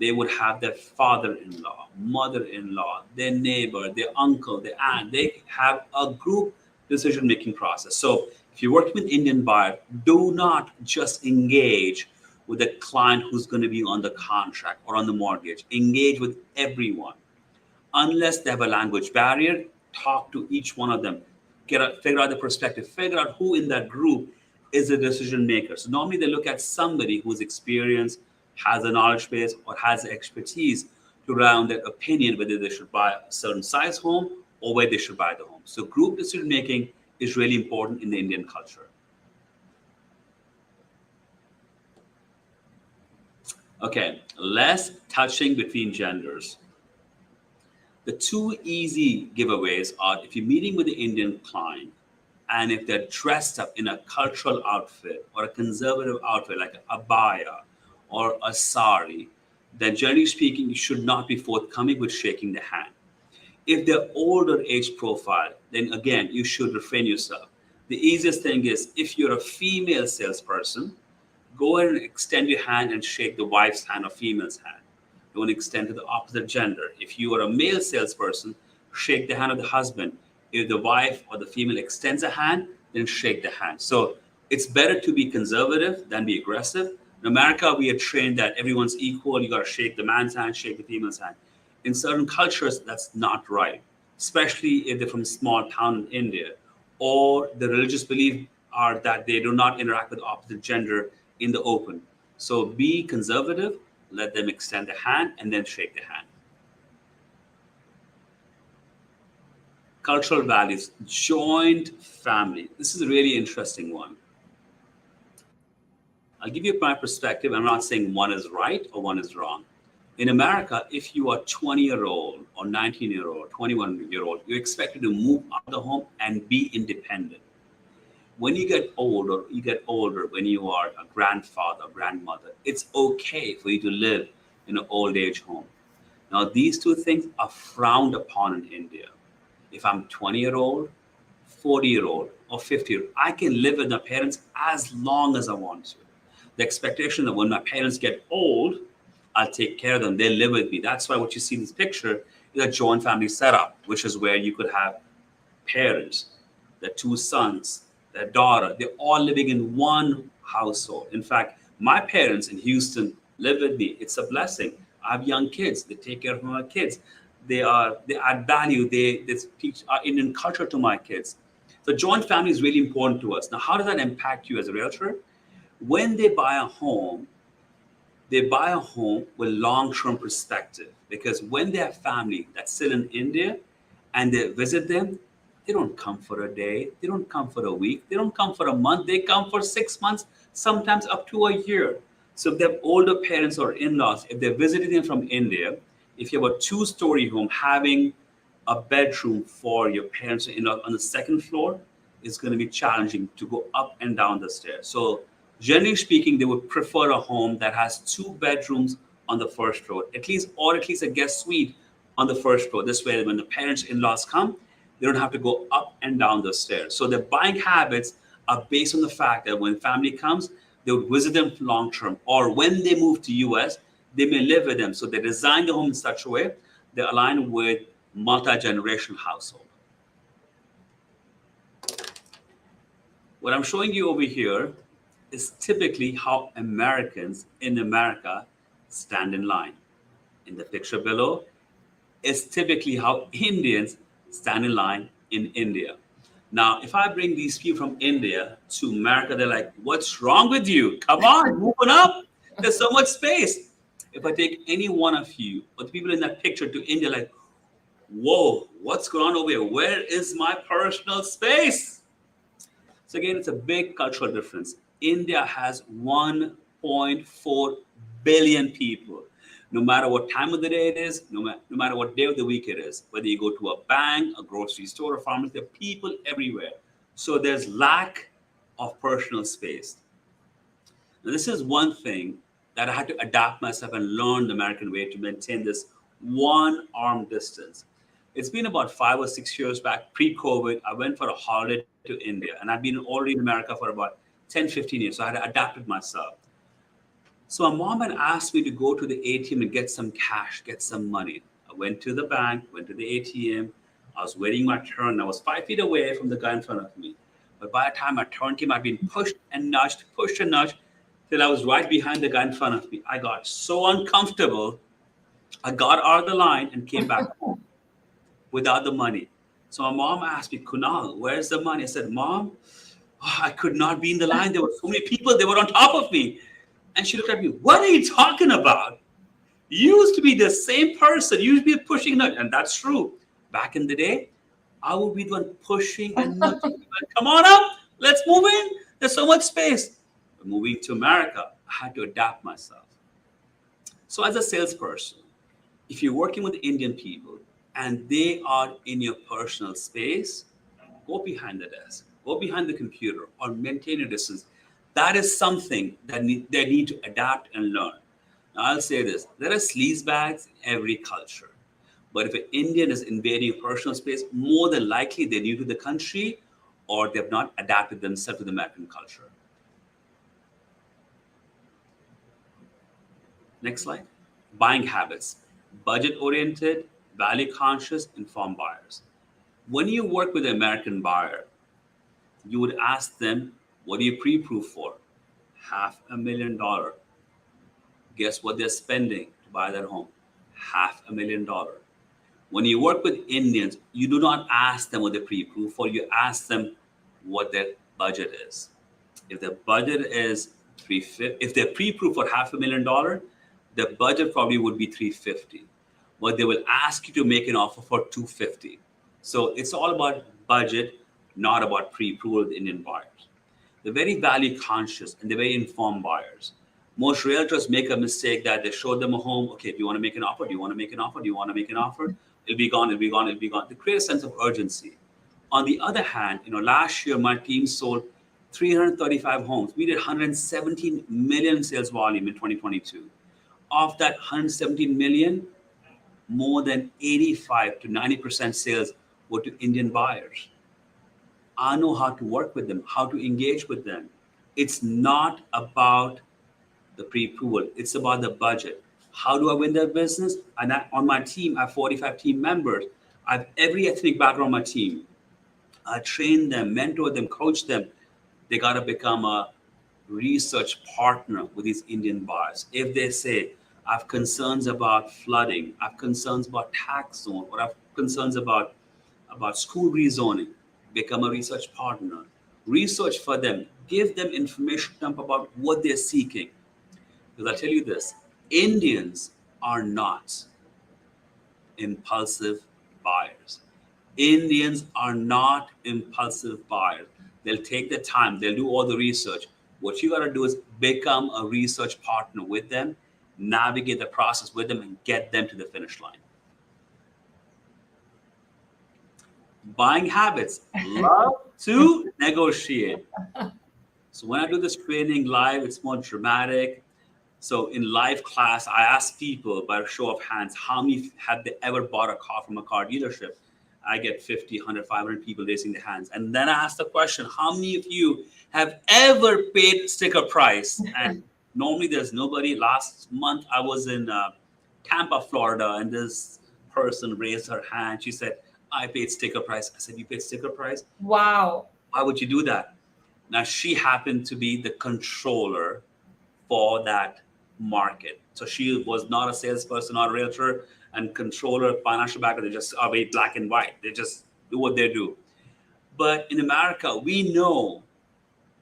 They would have their father-in-law, mother-in-law, their neighbor, their uncle, their aunt. They have a group decision-making process. So if you're working with Indian buyer, do not just engage with the client who's going to be on the contract or on the mortgage. Engage with everyone. Unless they have a language barrier, talk to each one of them, figure out the perspective, figure out who in that group is the decision maker. So normally they look at somebody who's experienced, has a knowledge base, or has the expertise to round their opinion whether they should buy a certain size home or where they should buy the home. So group decision making is really important in the Indian culture. Okay, less touching between genders. The two easy giveaways are if you're meeting with the Indian client and if they're dressed up in a cultural outfit or a conservative outfit like a abaya or a sari, then generally speaking, you should not be forthcoming with shaking the hand. If they're older age profile, then again, you should refrain yourself. The easiest thing is if you're a female salesperson, go ahead and extend your hand and shake the wife's hand or female's hand. Don't extend to the opposite gender. If you are a male salesperson, shake the hand of the husband. If the wife or the female extends a hand, then shake the hand. So it's better to be conservative than be aggressive. In America, we are trained that everyone's equal. You got to shake the man's hand, shake the female's hand. In certain cultures, that's not right, especially if they're from a small town in India, or the religious belief are that they do not interact with the opposite gender in the open. So be conservative, let them extend the hand, and then shake the hand. Cultural values, joint family. This is a really interesting one. I'll give you my perspective. I'm not saying one is right or one is wrong. In America, if you are 20-year-old or 19-year-old, 21-year-old, you're expected to move out of the home and be independent. When you get older, when you are a grandfather, grandmother, it's okay for you to live in an old age home. Now, these two things are frowned upon in India. If I'm 20-year-old, 40-year-old, or 50-year-old, I can live with my parents as long as I want to. The expectation that when my parents get old, I'll take care of them. They'll live with me. That's why what you see in this picture is a joint family setup, which is where you could have parents, their two sons, their daughter. They're all living in one household. In fact, my parents in Houston live with me. It's a blessing. I have young kids. They take care of my kids. They add value. They teach our Indian culture to my kids. So joint family is really important to us. Now, how does that impact you as a realtor? When they buy a home with long-term perspective, because when they have family that's still in India and they visit them, they don't come for a day, they don't come for a week, they don't come for a month, they come for 6 months, sometimes up to a year. So if they have older parents or in-laws, if they're visiting them from India, if you have a 2-story home, having a bedroom for your parents or in-laws on the second floor is going to be challenging to go up and down the stairs. So generally speaking, they would prefer a home that has 2 bedrooms on the first floor, at least a guest suite on the first floor. This way, when the parents, in-laws come, they don't have to go up and down the stairs. So their buying habits are based on the fact that when family comes, they would visit them long term, or when they move to US, they may live with them. So they design the home in such a way they align with multi-generational household. What I'm showing you over here is typically how Americans in America stand in line. In the picture below is typically how Indians stand in line in India. Now, if I bring these people from India to America, they're like, what's wrong with you? Come on, moving up. There's so much space. If I take any one of you or the people in that picture to India, like, whoa, what's going on over here? Where is my personal space? So again, it's a big cultural difference. India has 1.4 billion people. No matter what time of the day it is, no matter what day of the week it is, whether you go to a bank, a grocery store, a pharmacy, there are people everywhere. So there's lack of personal space. Now, this is one thing that I had to adapt myself and learn the American way to maintain this one arm distance. It's been about 5 or 6 years back, pre-COVID. I went for a holiday to India, and I've been already in America for about 10, 15 years. So I had adapted myself. So my mom had asked me to go to the ATM and get some cash, get some money. I went to the bank, went to the ATM. I was waiting my turn. I was 5 feet away from the guy in front of me. But by the time my turn came, I'd been pushed and nudged till I was right behind the guy in front of me. I got so uncomfortable. I got out of the line and came back home without the money. So my mom asked me, Kunal, where's the money? I said, Mom, I could not be in the line. There were so many people, they were on top of me. And she looked at me, what are you talking about? You used to be the same person. You used to be pushing, and that's true. Back in the day, I would be the one pushing and nudging. Come on up, let's move in. There's so much space. But moving to America, I had to adapt myself. So as a salesperson, if you're working with Indian people and they are in your personal space, go behind the desk, go behind the computer, or maintain a distance. That is something that they need to adapt and learn. Now, I'll say this, there are sleazebags in every culture. But if an Indian is invading a personal space, more than likely they're new to the country or they've not adapted themselves to the American culture. Next slide. Buying habits. Budget oriented, value conscious, informed buyers. When you work with an American buyer, you would ask them, what do you pre-approve for? $500,000. Guess what they're spending to buy that home? $500,000. When you work with Indians, you do not ask them what they pre-approve for. You ask them what their budget is. If their budget is $350,000, if they're pre-approved for $500,000, the budget probably would be $350,000. But they will ask you to make an offer for $250,000. So it's all about budget, not about pre-approval with Indian buyers. They're very value conscious and they're very informed buyers. Most realtors make a mistake that they show them a home. Okay, do you want to make an offer? Do you want to make an offer? Do you want to make an offer? It'll be gone, it'll be gone, it'll be gone. They create a sense of urgency. On the other hand, last year my team sold 335 homes. We did 117 million sales volume in 2022. Of that 117 million, more than 85 to 90% sales were to Indian buyers. I know how to work with them, how to engage with them. It's not about the pre-approval. It's about the budget. How do I win their business? And on my team, I have 45 team members. I have every ethnic background on my team. I train them, mentor them, coach them. They got to become a research partner with these Indian buyers. If they say, I have concerns about flooding, I have concerns about tax zone, or I have concerns about school rezoning, become a research partner. Research for them. Give them information dump about what they're seeking. Because I'll tell you this, Indians are not impulsive buyers. Indians are not impulsive buyers. They'll take the time, they'll do all the research. What you got to do is become a research partner with them, navigate the process with them, and get them to the finish line. Buying habits, love to negotiate. So when I do this training live, it's more dramatic. So in live class, I ask people by a show of hands, how many have they ever bought a car from a car dealership? I get 50, 100, 500 people raising their hands. And then I ask the question, how many of you have ever paid sticker price? And normally there's nobody. Last month, I was in Tampa, Florida, and this person raised her hand. She said, I paid sticker price. I said, you paid sticker price? Wow. Why would you do that? Now, she happened to be the controller for that market. So she was not a salesperson or a realtor, and controller, financial background, they just are very black and white. They just do what they do. But in America, we know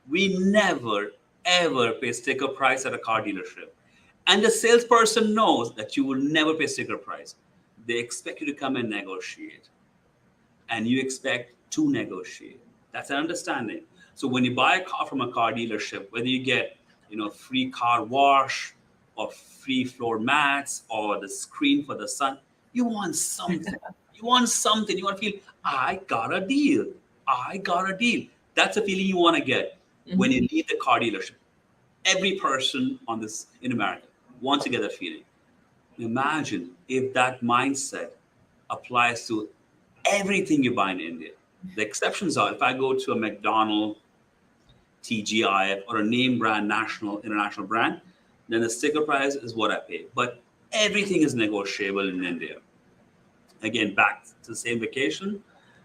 we never, ever pay sticker price at a car dealership. And the salesperson knows that you will never pay sticker price. They expect you to come and negotiate. And you expect to negotiate. That's an understanding. So when you buy a car from a car dealership, whether you get free car wash or free floor mats or the screen for the sun, you want something. You want something. You want to feel, I got a deal. I got a deal. That's a feeling you want to get when you leave the car dealership. Every person on this in America wants to get that feeling. Imagine if that mindset applies to everything you buy in India. The exceptions are, if I go to a McDonald's TGIF or a name brand, national, international brand, then the sticker price is what I pay. But everything is negotiable in India. Again, back to the same vacation.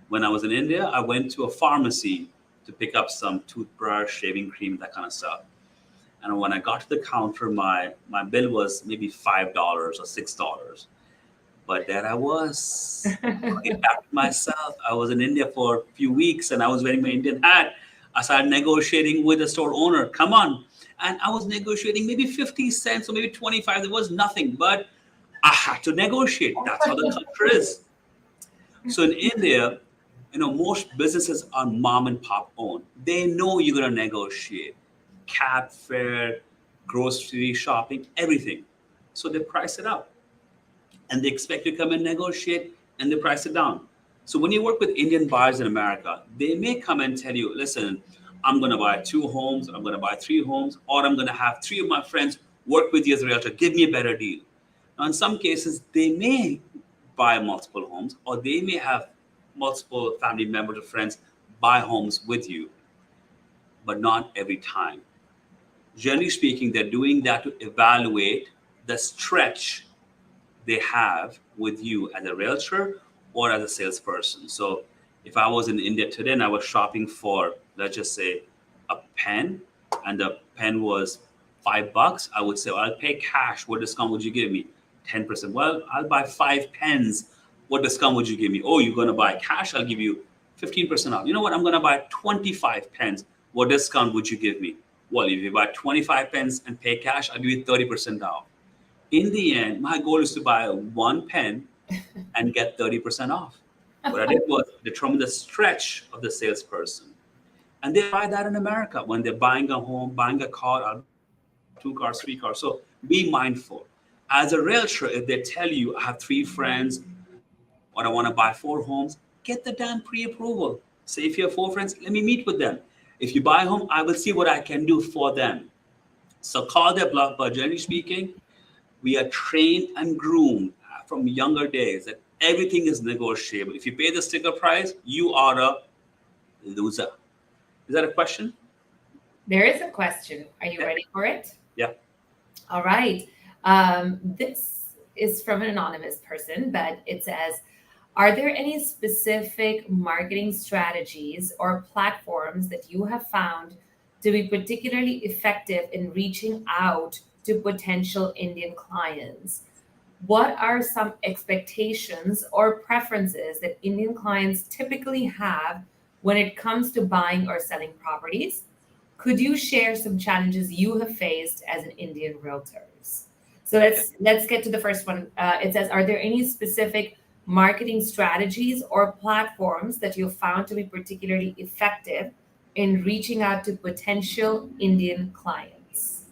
When I was in India, I went to a pharmacy to pick up some toothbrush, shaving cream, that kind of stuff. And when I got to the counter, my bill was maybe $5 or $6. But there I was, talking back to myself. I was in India for a few weeks and I was wearing my Indian hat. I started negotiating with the store owner. Come on. And I was negotiating maybe 50 cents or maybe 25. There was nothing, but I had to negotiate. That's how the culture is. So in India, most businesses are mom and pop owned. They know you're going to negotiate. Cab fare, grocery shopping, everything. So they price it up. And they expect you to come and negotiate, and they price it down. So when you work with Indian buyers in America, they may come and tell you, listen, I'm going to buy 2 homes, I'm going to buy 3 homes, or I'm going to have 3 of my friends work with you as a realtor. Give me a better deal. Now, in some cases, they may buy multiple homes, or they may have multiple family members or friends buy homes with you, but not every time. Generally speaking, they're doing that to evaluate the stretch they have with you as a realtor or as a salesperson. So if I was in India today and I was shopping for, let's just say, a pen, and the pen was $5, I would say, well, I'll pay cash. What discount would you give me? 10%. Well, I'll buy 5 pens. What discount would you give me? Oh, you're going to buy cash? I'll give you 15% off. You know what? I'm going to buy 25 pens. What discount would you give me? Well, if you buy 25 pens and pay cash, I'll give you 30% off. In the end, my goal is to buy 1 pen and get 30% off. What I did was determine the stretch of the salesperson. And they buy that in America when they're buying a home, buying a car, 2 cars, 3 cars. So be mindful. As a realtor, if they tell you, I have 3 friends, or I want to buy 4 homes, get the damn pre-approval. Say if you have 4 friends, let me meet with them. If you buy a home, I will see what I can do for them. So call their bluff, but generally speaking, we are trained and groomed from younger days that everything is negotiable. If you pay the sticker price, you are a loser. Is that a question? There is a question. Are you ready for it? Yeah. All right. This is from an anonymous person, but it says, are there any specific marketing strategies or platforms that you have found to be particularly effective in reaching out to potential Indian clients? What are some expectations or preferences that Indian clients typically have when it comes to buying or selling properties? Could you share some challenges you have faced as an Indian realtor? So let's get to the first one. It says, are there any specific marketing strategies or platforms that you've found to be particularly effective in reaching out to potential Indian clients?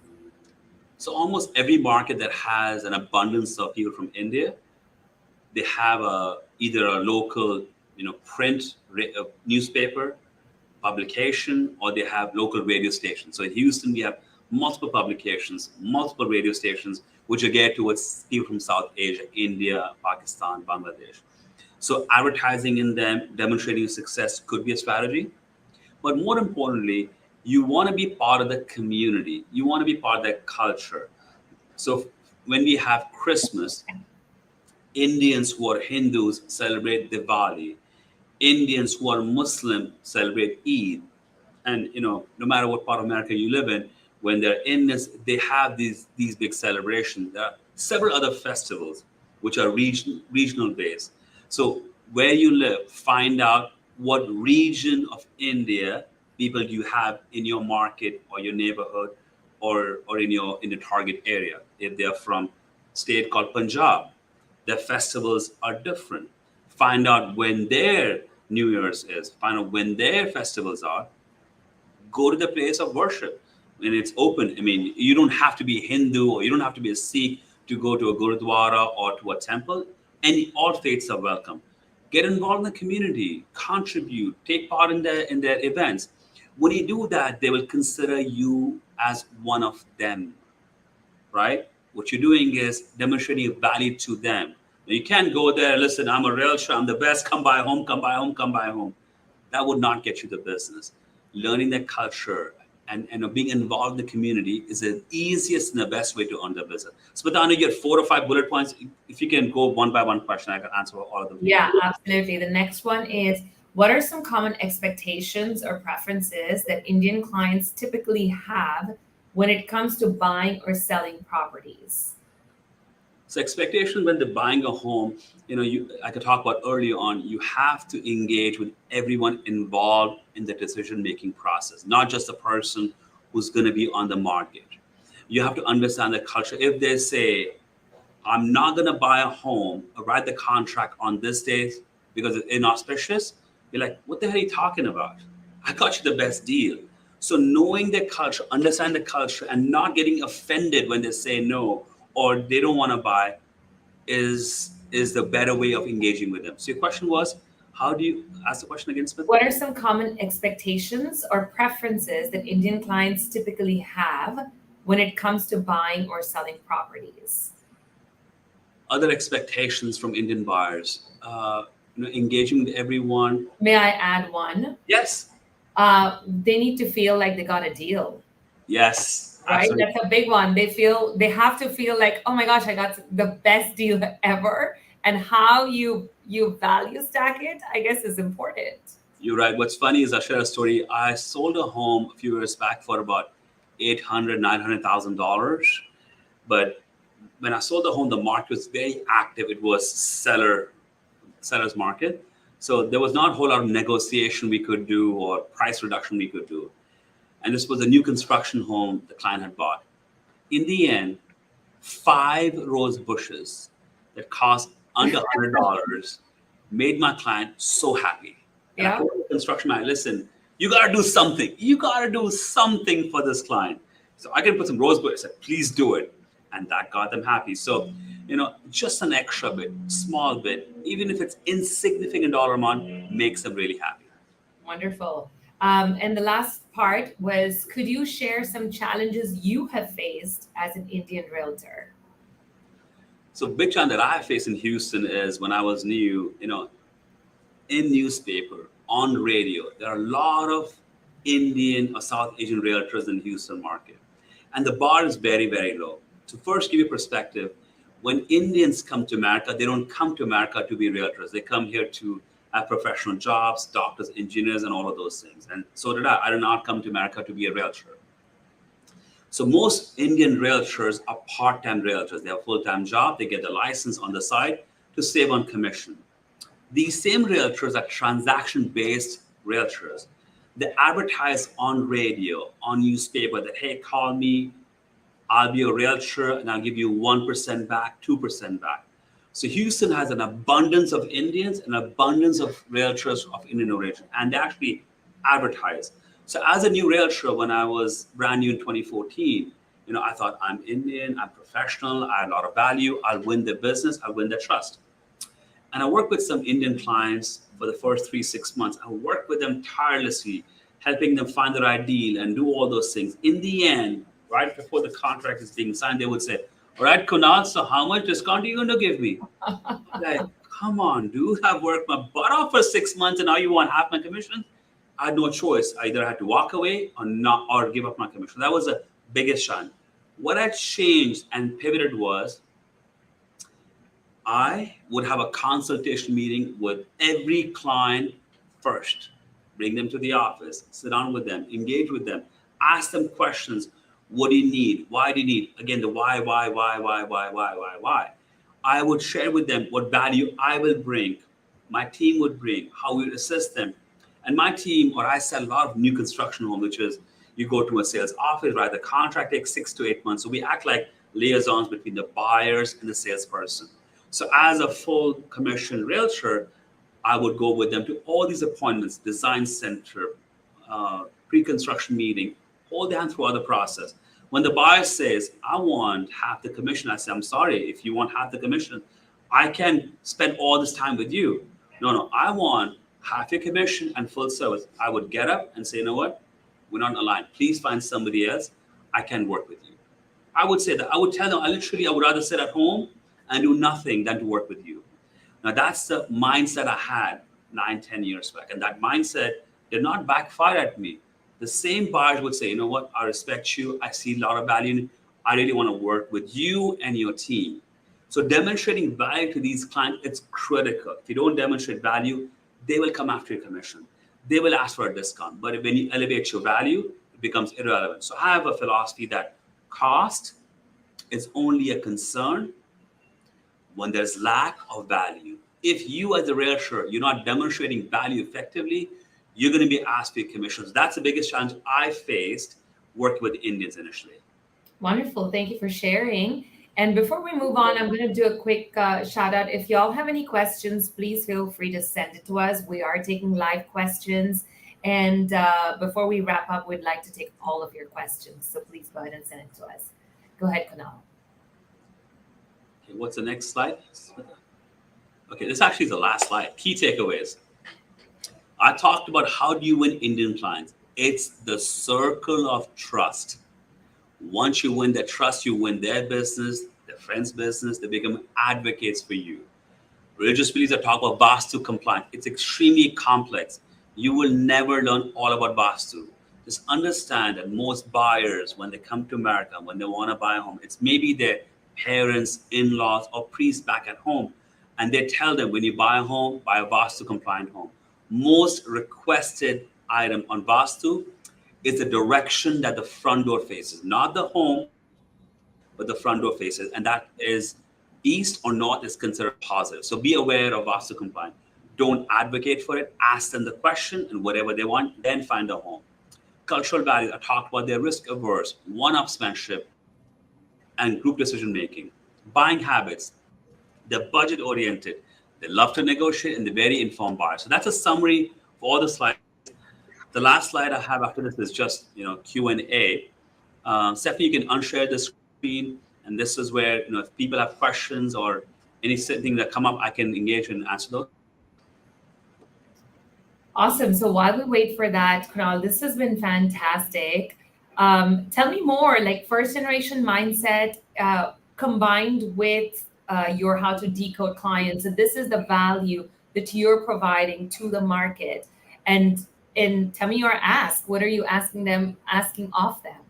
So almost every market that has an abundance of people from India, they have either a local, print newspaper publication, or they have local radio stations. So in Houston, we have multiple publications, multiple radio stations, which are geared towards people from South Asia, India, Pakistan, Bangladesh. So advertising in them, demonstrating success could be a strategy. But more importantly, you want to be part of the community. You want to be part of that culture. So when we have Christmas, Indians who are Hindus celebrate Diwali. Indians who are Muslim celebrate Eid. And no matter what part of America you live in, when they're in this, they have these big celebrations. There are several other festivals which are regional based. So where you live, find out what region of India people you have in your market or your neighborhood or in the target area. If they're from a state called Punjab, their festivals are different. Find out when their New Year's is. Find out when their festivals are. Go to the place of worship. And it's open. I mean, you don't have to be Hindu or you don't have to be a Sikh to go to a Gurudwara or to a temple. And all faiths are welcome. Get involved in the community, contribute, take part in their events. When you do that, they will consider you as one of them, right? What you're doing is demonstrating value to them. Now, you can't go there, listen, I'm a realtor, I'm the best, come buy a home, come buy a home, come buy a home. That would not get you the business. Learning their culture, and being involved in the community is the easiest and the best way to earn the business. So, but I know you get 4 or 5 bullet points. If you can go one by one question, I can answer all of them. Yeah, absolutely. The next one is, what are some common expectations or preferences that Indian clients typically have when it comes to buying or selling properties? So expectation when they're buying a home, I could talk about early on, you have to engage with everyone involved in the decision-making process, not just the person who's going to be on the market. You have to understand the culture. If they say, I'm not going to buy a home or write the contract on this day because it's inauspicious, you're like, what the hell are you talking about? I got you the best deal. So knowing the culture, understand the culture, and not getting offended when they say no or they don't want to buy is the better way of engaging with them. So your question was, how do you ask the question again, Smith? What are some common expectations or preferences that Indian clients typically have when it comes to buying or selling properties? Other expectations from Indian buyers, engaging with everyone. May I add one? Yes. They need to feel like they got a deal. Yes. Right? Absolutely. That's a big one. They have to feel like, oh my gosh, I got the best deal ever. And how you value stack it, I guess, is important. You're right. What's funny is, I'll share a story. I sold a home a few years back for about $800,000-$900,000. But when I sold the home, the market was very active. It was seller's market. So there was not a whole lot of negotiation we could do or price reduction we could do. And this was a new construction home the client had bought. In the end, 5 rose bushes that cost under $100 made my client so happy. And I told the construction man, listen, you got to do something. You got to do something for this client. So I can put some rose bushes. I said, please do it. And that got them happy. So, just an extra bit, small bit, even if it's insignificant dollar amount, makes them really happy. Wonderful. And the last part was, could you share some challenges you have faced as an Indian realtor? So big challenge that I faced in Houston is when I was new, in newspaper, on radio, there are a lot of Indian or South Asian realtors in the Houston market. And the bar is very, very low. To first give you perspective, when Indians come to America, they don't come to America to be realtors. They come here to have professional jobs, doctors, engineers, and all of those things. And so did I. I did not come to America to be a realtor. So most Indian realtors are part-time realtors. They have a full-time job. They get the license on the side to save on commission. These same realtors are transaction-based realtors. They advertise on radio, on newspaper that, hey, call me, I'll be a realtor and I'll give you 1% back, 2% back. So Houston has an abundance of Indians, an abundance of realtors of Indian origin, and they actually advertise. So as a new realtor, when I was brand new in 2014, I thought, I'm Indian, I'm professional, I have a lot of value, I'll win the business, I'll win the trust. And I worked with some Indian clients for the first 3-6 months. I worked with them tirelessly, helping them find the right deal and do all those things. In the end, right before the contract is being signed, they would say, all right, Kunal, so how much discount are you going to give me? Like, come on, dude, I've worked my butt off for 6 months and now you want half my commission? I had no choice. I either had to walk away or give up my commission. That was the biggest challenge. What had changed and pivoted was I would have a consultation meeting with every client first, bring them to the office, sit down with them, engage with them, ask them questions. What do you need? Why do you need? Again, the why. I would share with them what value I will bring, my team would bring, how we would assist them. And my team, or I sell a lot of new construction homes, which is you go to a sales office, right? The contract takes 6 to 8 months. So we act like liaisons between the buyers and the salesperson. So as a full commission realtor, I would go with them to all these appointments, design center, pre-construction meeting, hold their hand throughout the process. When the buyer says, I want half the commission, I say, I'm sorry, if you want half the commission, I can spend all this time with you. No, I want half your commission and full service. I would get up and say, you know what? We're not aligned. Please find somebody else. I can work with you. I would say that. I would tell them, I would rather sit at home and do nothing than to work with you. Now, that's the mindset I had 9-10 years back. And that mindset did not backfire at me. the same buyers would say, you know what, I respect you, I see a lot of value in it, I really want to work with you and your team. So demonstrating value to these clients, it's critical. If you don't demonstrate value, they will come after your commission. They will ask for a discount. But when you elevate your value, it becomes irrelevant. So I have a philosophy that cost is only a concern when there's lack of value. If you as a realtor, you're not demonstrating value effectively, you're going to be asked for your commissions. That's the biggest challenge I faced working with Indians initially. Wonderful. Thank you for sharing. And before we move on, I'm going to do a quick shout out. If y'all have any questions, please feel free to send it to us. We are taking live questions. And before we wrap up, we'd like to take all of your questions. So please go ahead and send it to us. Go ahead, Kunal. Okay, what's the next slide? Okay, this actually is the last slide. Key takeaways. I talked about how do you win Indian clients. It's the circle of trust. Once you win their trust, you win their business, their friends' business, they become advocates for you. Religious beliefs are talk about Vastu compliance. It's extremely complex. You will never learn all about Vastu. Just understand that most buyers, when they come to America, when they want to buy a home, it's maybe their parents, in-laws, or priests back at home. And they tell them, when you buy a home, buy a Vastu compliant home. Most requested item on Vastu is the direction that the front door faces, not the home, but the front door faces. And that is east or north is considered positive. So be aware of Vastu compliant. Don't advocate for it. Ask them the question and whatever they want, then find a home. Cultural values, I talked about their risk averse, one-upsmanship, and group decision making. Buying habits, they're budget oriented. They love to negotiate and they're very informed buyers. So that's a summary for all the slides. The last slide I have after this is just Q&A. Stephanie, you can unshare the screen, and this is where if people have questions or anything that come up, I can engage and answer those. Awesome. So while we wait for that, Kunal, this has been fantastic. Tell me more, like first generation mindset combined with your how to decode clients. And this is the value that you're providing to the market. And tell me your ask. What are you asking of them?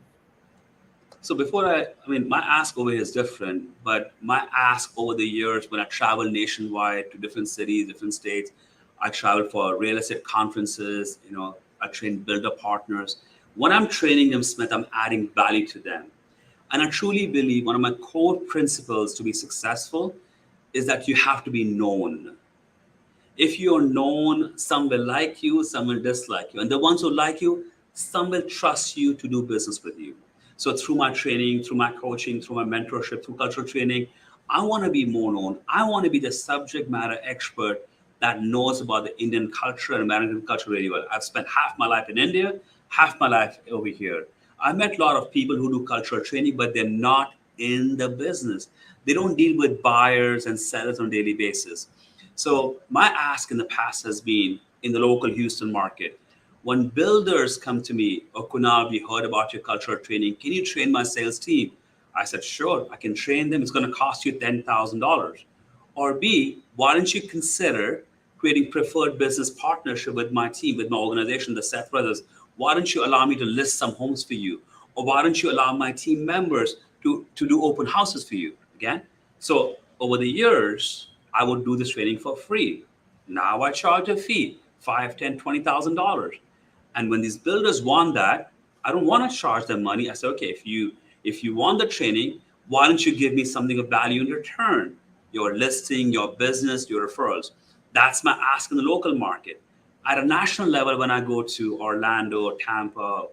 So before my ask over here is different, but my ask over the years when I travel nationwide to different cities, different states, I travel for real estate conferences, I train builder partners. When I'm training them, Smith, I'm adding value to them. And I truly believe one of my core principles to be successful is that you have to be known. If you're known, some will like you, some will dislike you. And the ones who like you, some will trust you to do business with you. So through my training, through my coaching, through my mentorship, through cultural training, I want to be more known. I want to be the subject matter expert that knows about the Indian culture and American culture really well. I've spent half my life in India, half my life over here. I met a lot of people who do cultural training, but they're not in the business. They don't deal with buyers and sellers on a daily basis. So my ask in the past has been in the local Houston market, when builders come to me, oh, Kunal, we heard about your cultural training. Can you train my sales team? I said, sure, I can train them. It's going to cost you $10,000. Or B, why don't you consider creating preferred business partnership with my team, with my organization, the Seth brothers? Why don't you allow me to list some homes for you? Or why don't you allow my team members to do open houses for you? Again, so over the years, I would do this training for free. Now I charge a fee, $5,000, $10,000, $20,000. And when these builders want that, I don't want to charge them money. I say, okay, if you want the training, why don't you give me something of value in return? Your listing, your business, your referrals. That's my ask in the local market. At a national level, when I go to Orlando, Tampa,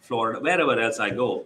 Florida, wherever else I go,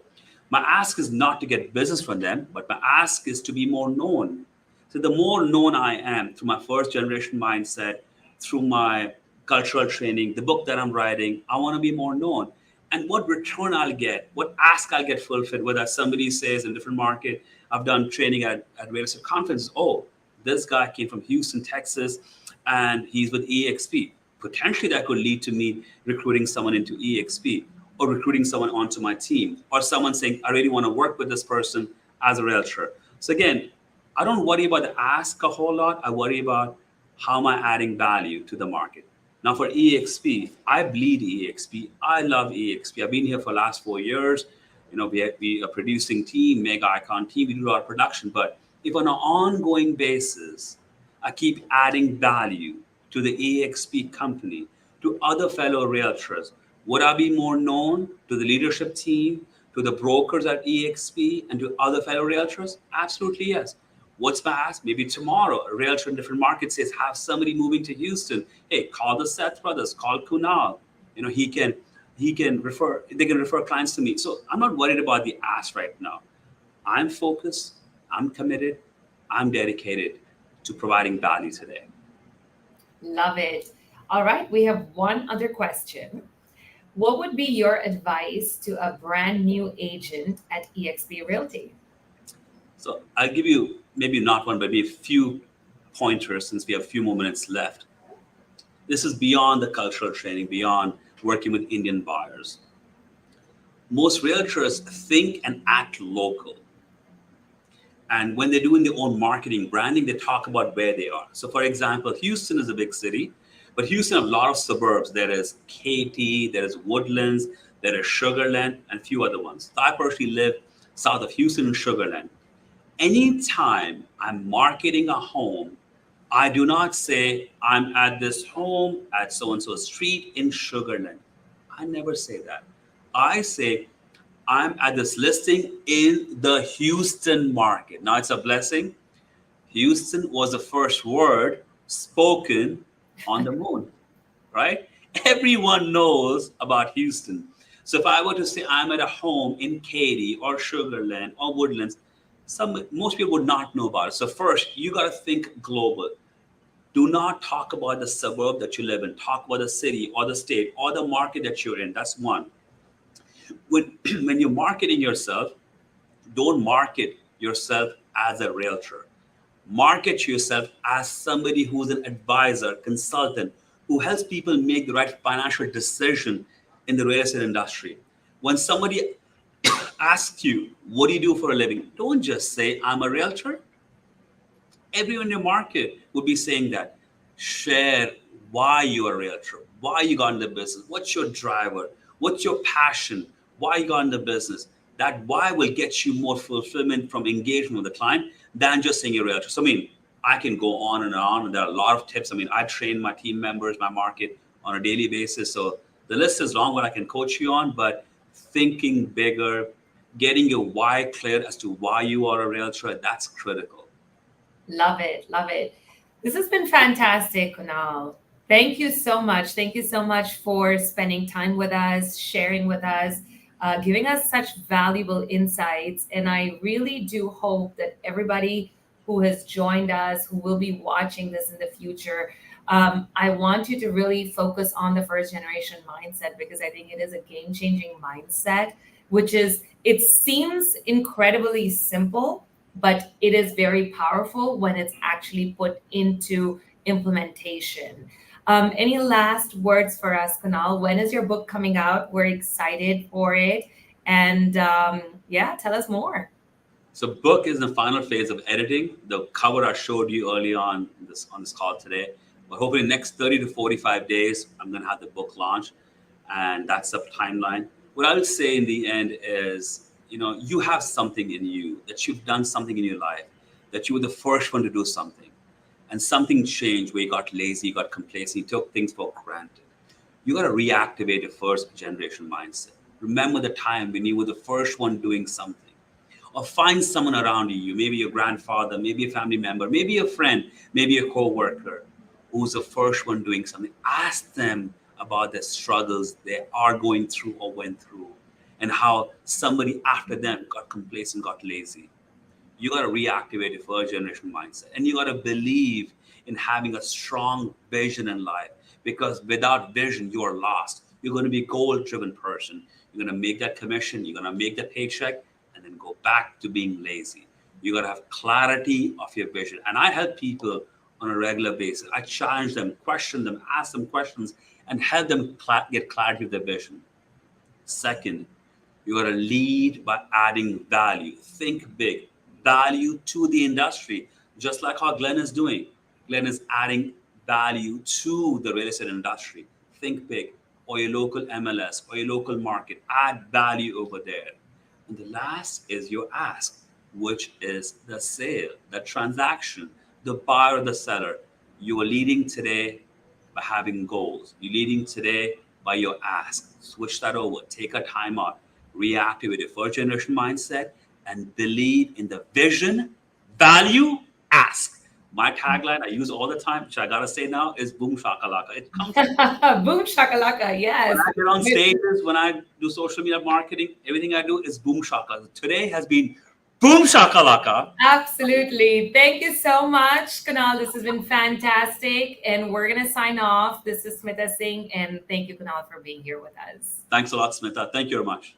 my ask is not to get business from them, but my ask is to be more known. So the more known I am through my first generation mindset, through my cultural training, the book that I'm writing, I want to be more known. And what return I'll get, what ask I'll get fulfilled, whether somebody says in a different market, I've done training at real estate conferences, oh, this guy came from Houston, Texas, and he's with EXP. Potentially that could lead to me recruiting someone into EXP or recruiting someone onto my team or someone saying, I really want to work with this person as a realtor. So again, I don't worry about the ask a whole lot. I worry about how am I adding value to the market. Now for EXP, I bleed EXP. I love EXP. I've been here for the last 4 years. We are producing team, mega icon team. We do a lot of production, but if on an ongoing basis, I keep adding value to the EXP company, to other fellow realtors, would I be more known to the leadership team, to the brokers at EXP, and to other fellow realtors? Absolutely yes. What's my ask? Maybe tomorrow, a realtor in different markets says, have somebody moving to Houston. Hey, call the Seth brothers, call Kunal. He can refer, they can refer clients to me. So I'm not worried about the ask right now. I'm focused, I'm committed, I'm dedicated to providing value today. Love it. All right, we have one other question. What would be your advice to a brand new agent at EXP Realty? So I'll give you maybe not one, but maybe a few pointers since we have a few more minutes left. This is beyond the cultural training, beyond working with Indian buyers. Most realtors think and act local. And when they're doing their own marketing, branding, they talk about where they are. So for example, Houston is a big city, but Houston has a lot of suburbs. There is Katy, there is Woodlands, there is Sugarland, and a few other ones. So I personally live south of Houston and Sugarland. Anytime I'm marketing a home, I do not say I'm at this home at so-and-so street in Sugarland. I never say that. I say I'm at this listing in the Houston market. Now it's a blessing. Houston was the first word spoken on the moon, right? Everyone knows about Houston. So if I were to say I'm at a home in Katy or Sugarland or Woodlands, most people would not know about it. So first, you got to think global. Do not talk about the suburb that you live in. Talk about the city or the state or the market that you're in. That's one. When you're marketing yourself, don't market yourself as a realtor. Market yourself as somebody who's an advisor, consultant, who helps people make the right financial decision in the real estate industry. When somebody asks you, what do you do for a living? Don't just say, I'm a realtor. Everyone in your market would be saying that. Share why you're a realtor, why you got into business, what's your driver, what's your passion, why you got into business. That why will get you more fulfillment from engagement with the client than just saying you're a realtor. So I can go on and on, and there are a lot of tips. I train my team members, my market on a daily basis. So the list is long what I can coach you on, but thinking bigger, getting your why clear as to why you are a realtor, that's critical. Love it. Love it. This has been fantastic, Kunal. Thank you so much. Thank you so much for spending time with us, sharing with us, giving us such valuable insights. And I really do hope that everybody who has joined us, who will be watching this in the future, I want you to really focus on the first generation mindset, because I think it is a game changing mindset, it seems incredibly simple, but it is very powerful when it's actually put into implementation. Any last words for us, Kunal? When is your book coming out? We're excited for it. And tell us more. So book is in the final phase of editing. The cover I showed you early on this call today. But hopefully next 30 to 45 days, I'm going to have the book launch. And that's the timeline. What I would say in the end is, you have something in you, that you've done something in your life, that you were the first one to do something. And something changed where you got lazy, you got complacent, you took things for granted. You got to reactivate your first generation mindset. Remember the time when you were the first one doing something. Or find someone around you, maybe your grandfather, maybe a family member, maybe a friend, maybe a co-worker, who's the first one doing something. Ask them about the struggles they are going through or went through, and how somebody after them got complacent, got lazy. You got to reactivate your first generation mindset, and you got to believe in having a strong vision in life, because without vision, you are lost. You're going to be a goal-driven person. You're going to make that commission, you're going to make that paycheck, and then go back to being lazy. You got to have clarity of your vision. And I help people on a regular basis. I challenge them, question them, ask them questions, and help them get clarity of their vision. Second, you got to lead by adding value. Think big. Value to the industry, just like how Glenn is doing. Glenn is adding value to the real estate industry. Think big, or your local MLS, or your local market. Add value over there. And the last is your ask, which is the sale, the transaction, the buyer or the seller. You are leading today by having goals. You're leading today by your ask. Switch that over. Take a time out. Reactivate your first generation mindset and believe in the vision, value, ask. My tagline I use all the time, which I gotta say now, is boom shakalaka. It comes Boom shakalaka, when yes. I get on stages, when I do social media marketing, everything I do is boom shakalaka. Today has been boom shakalaka. Absolutely. Thank you so much, Kunal. This has been fantastic. And we're going to sign off. This is Smita Singh. And thank you, Kunal, for being here with us. Thanks a lot, Smita. Thank you very much.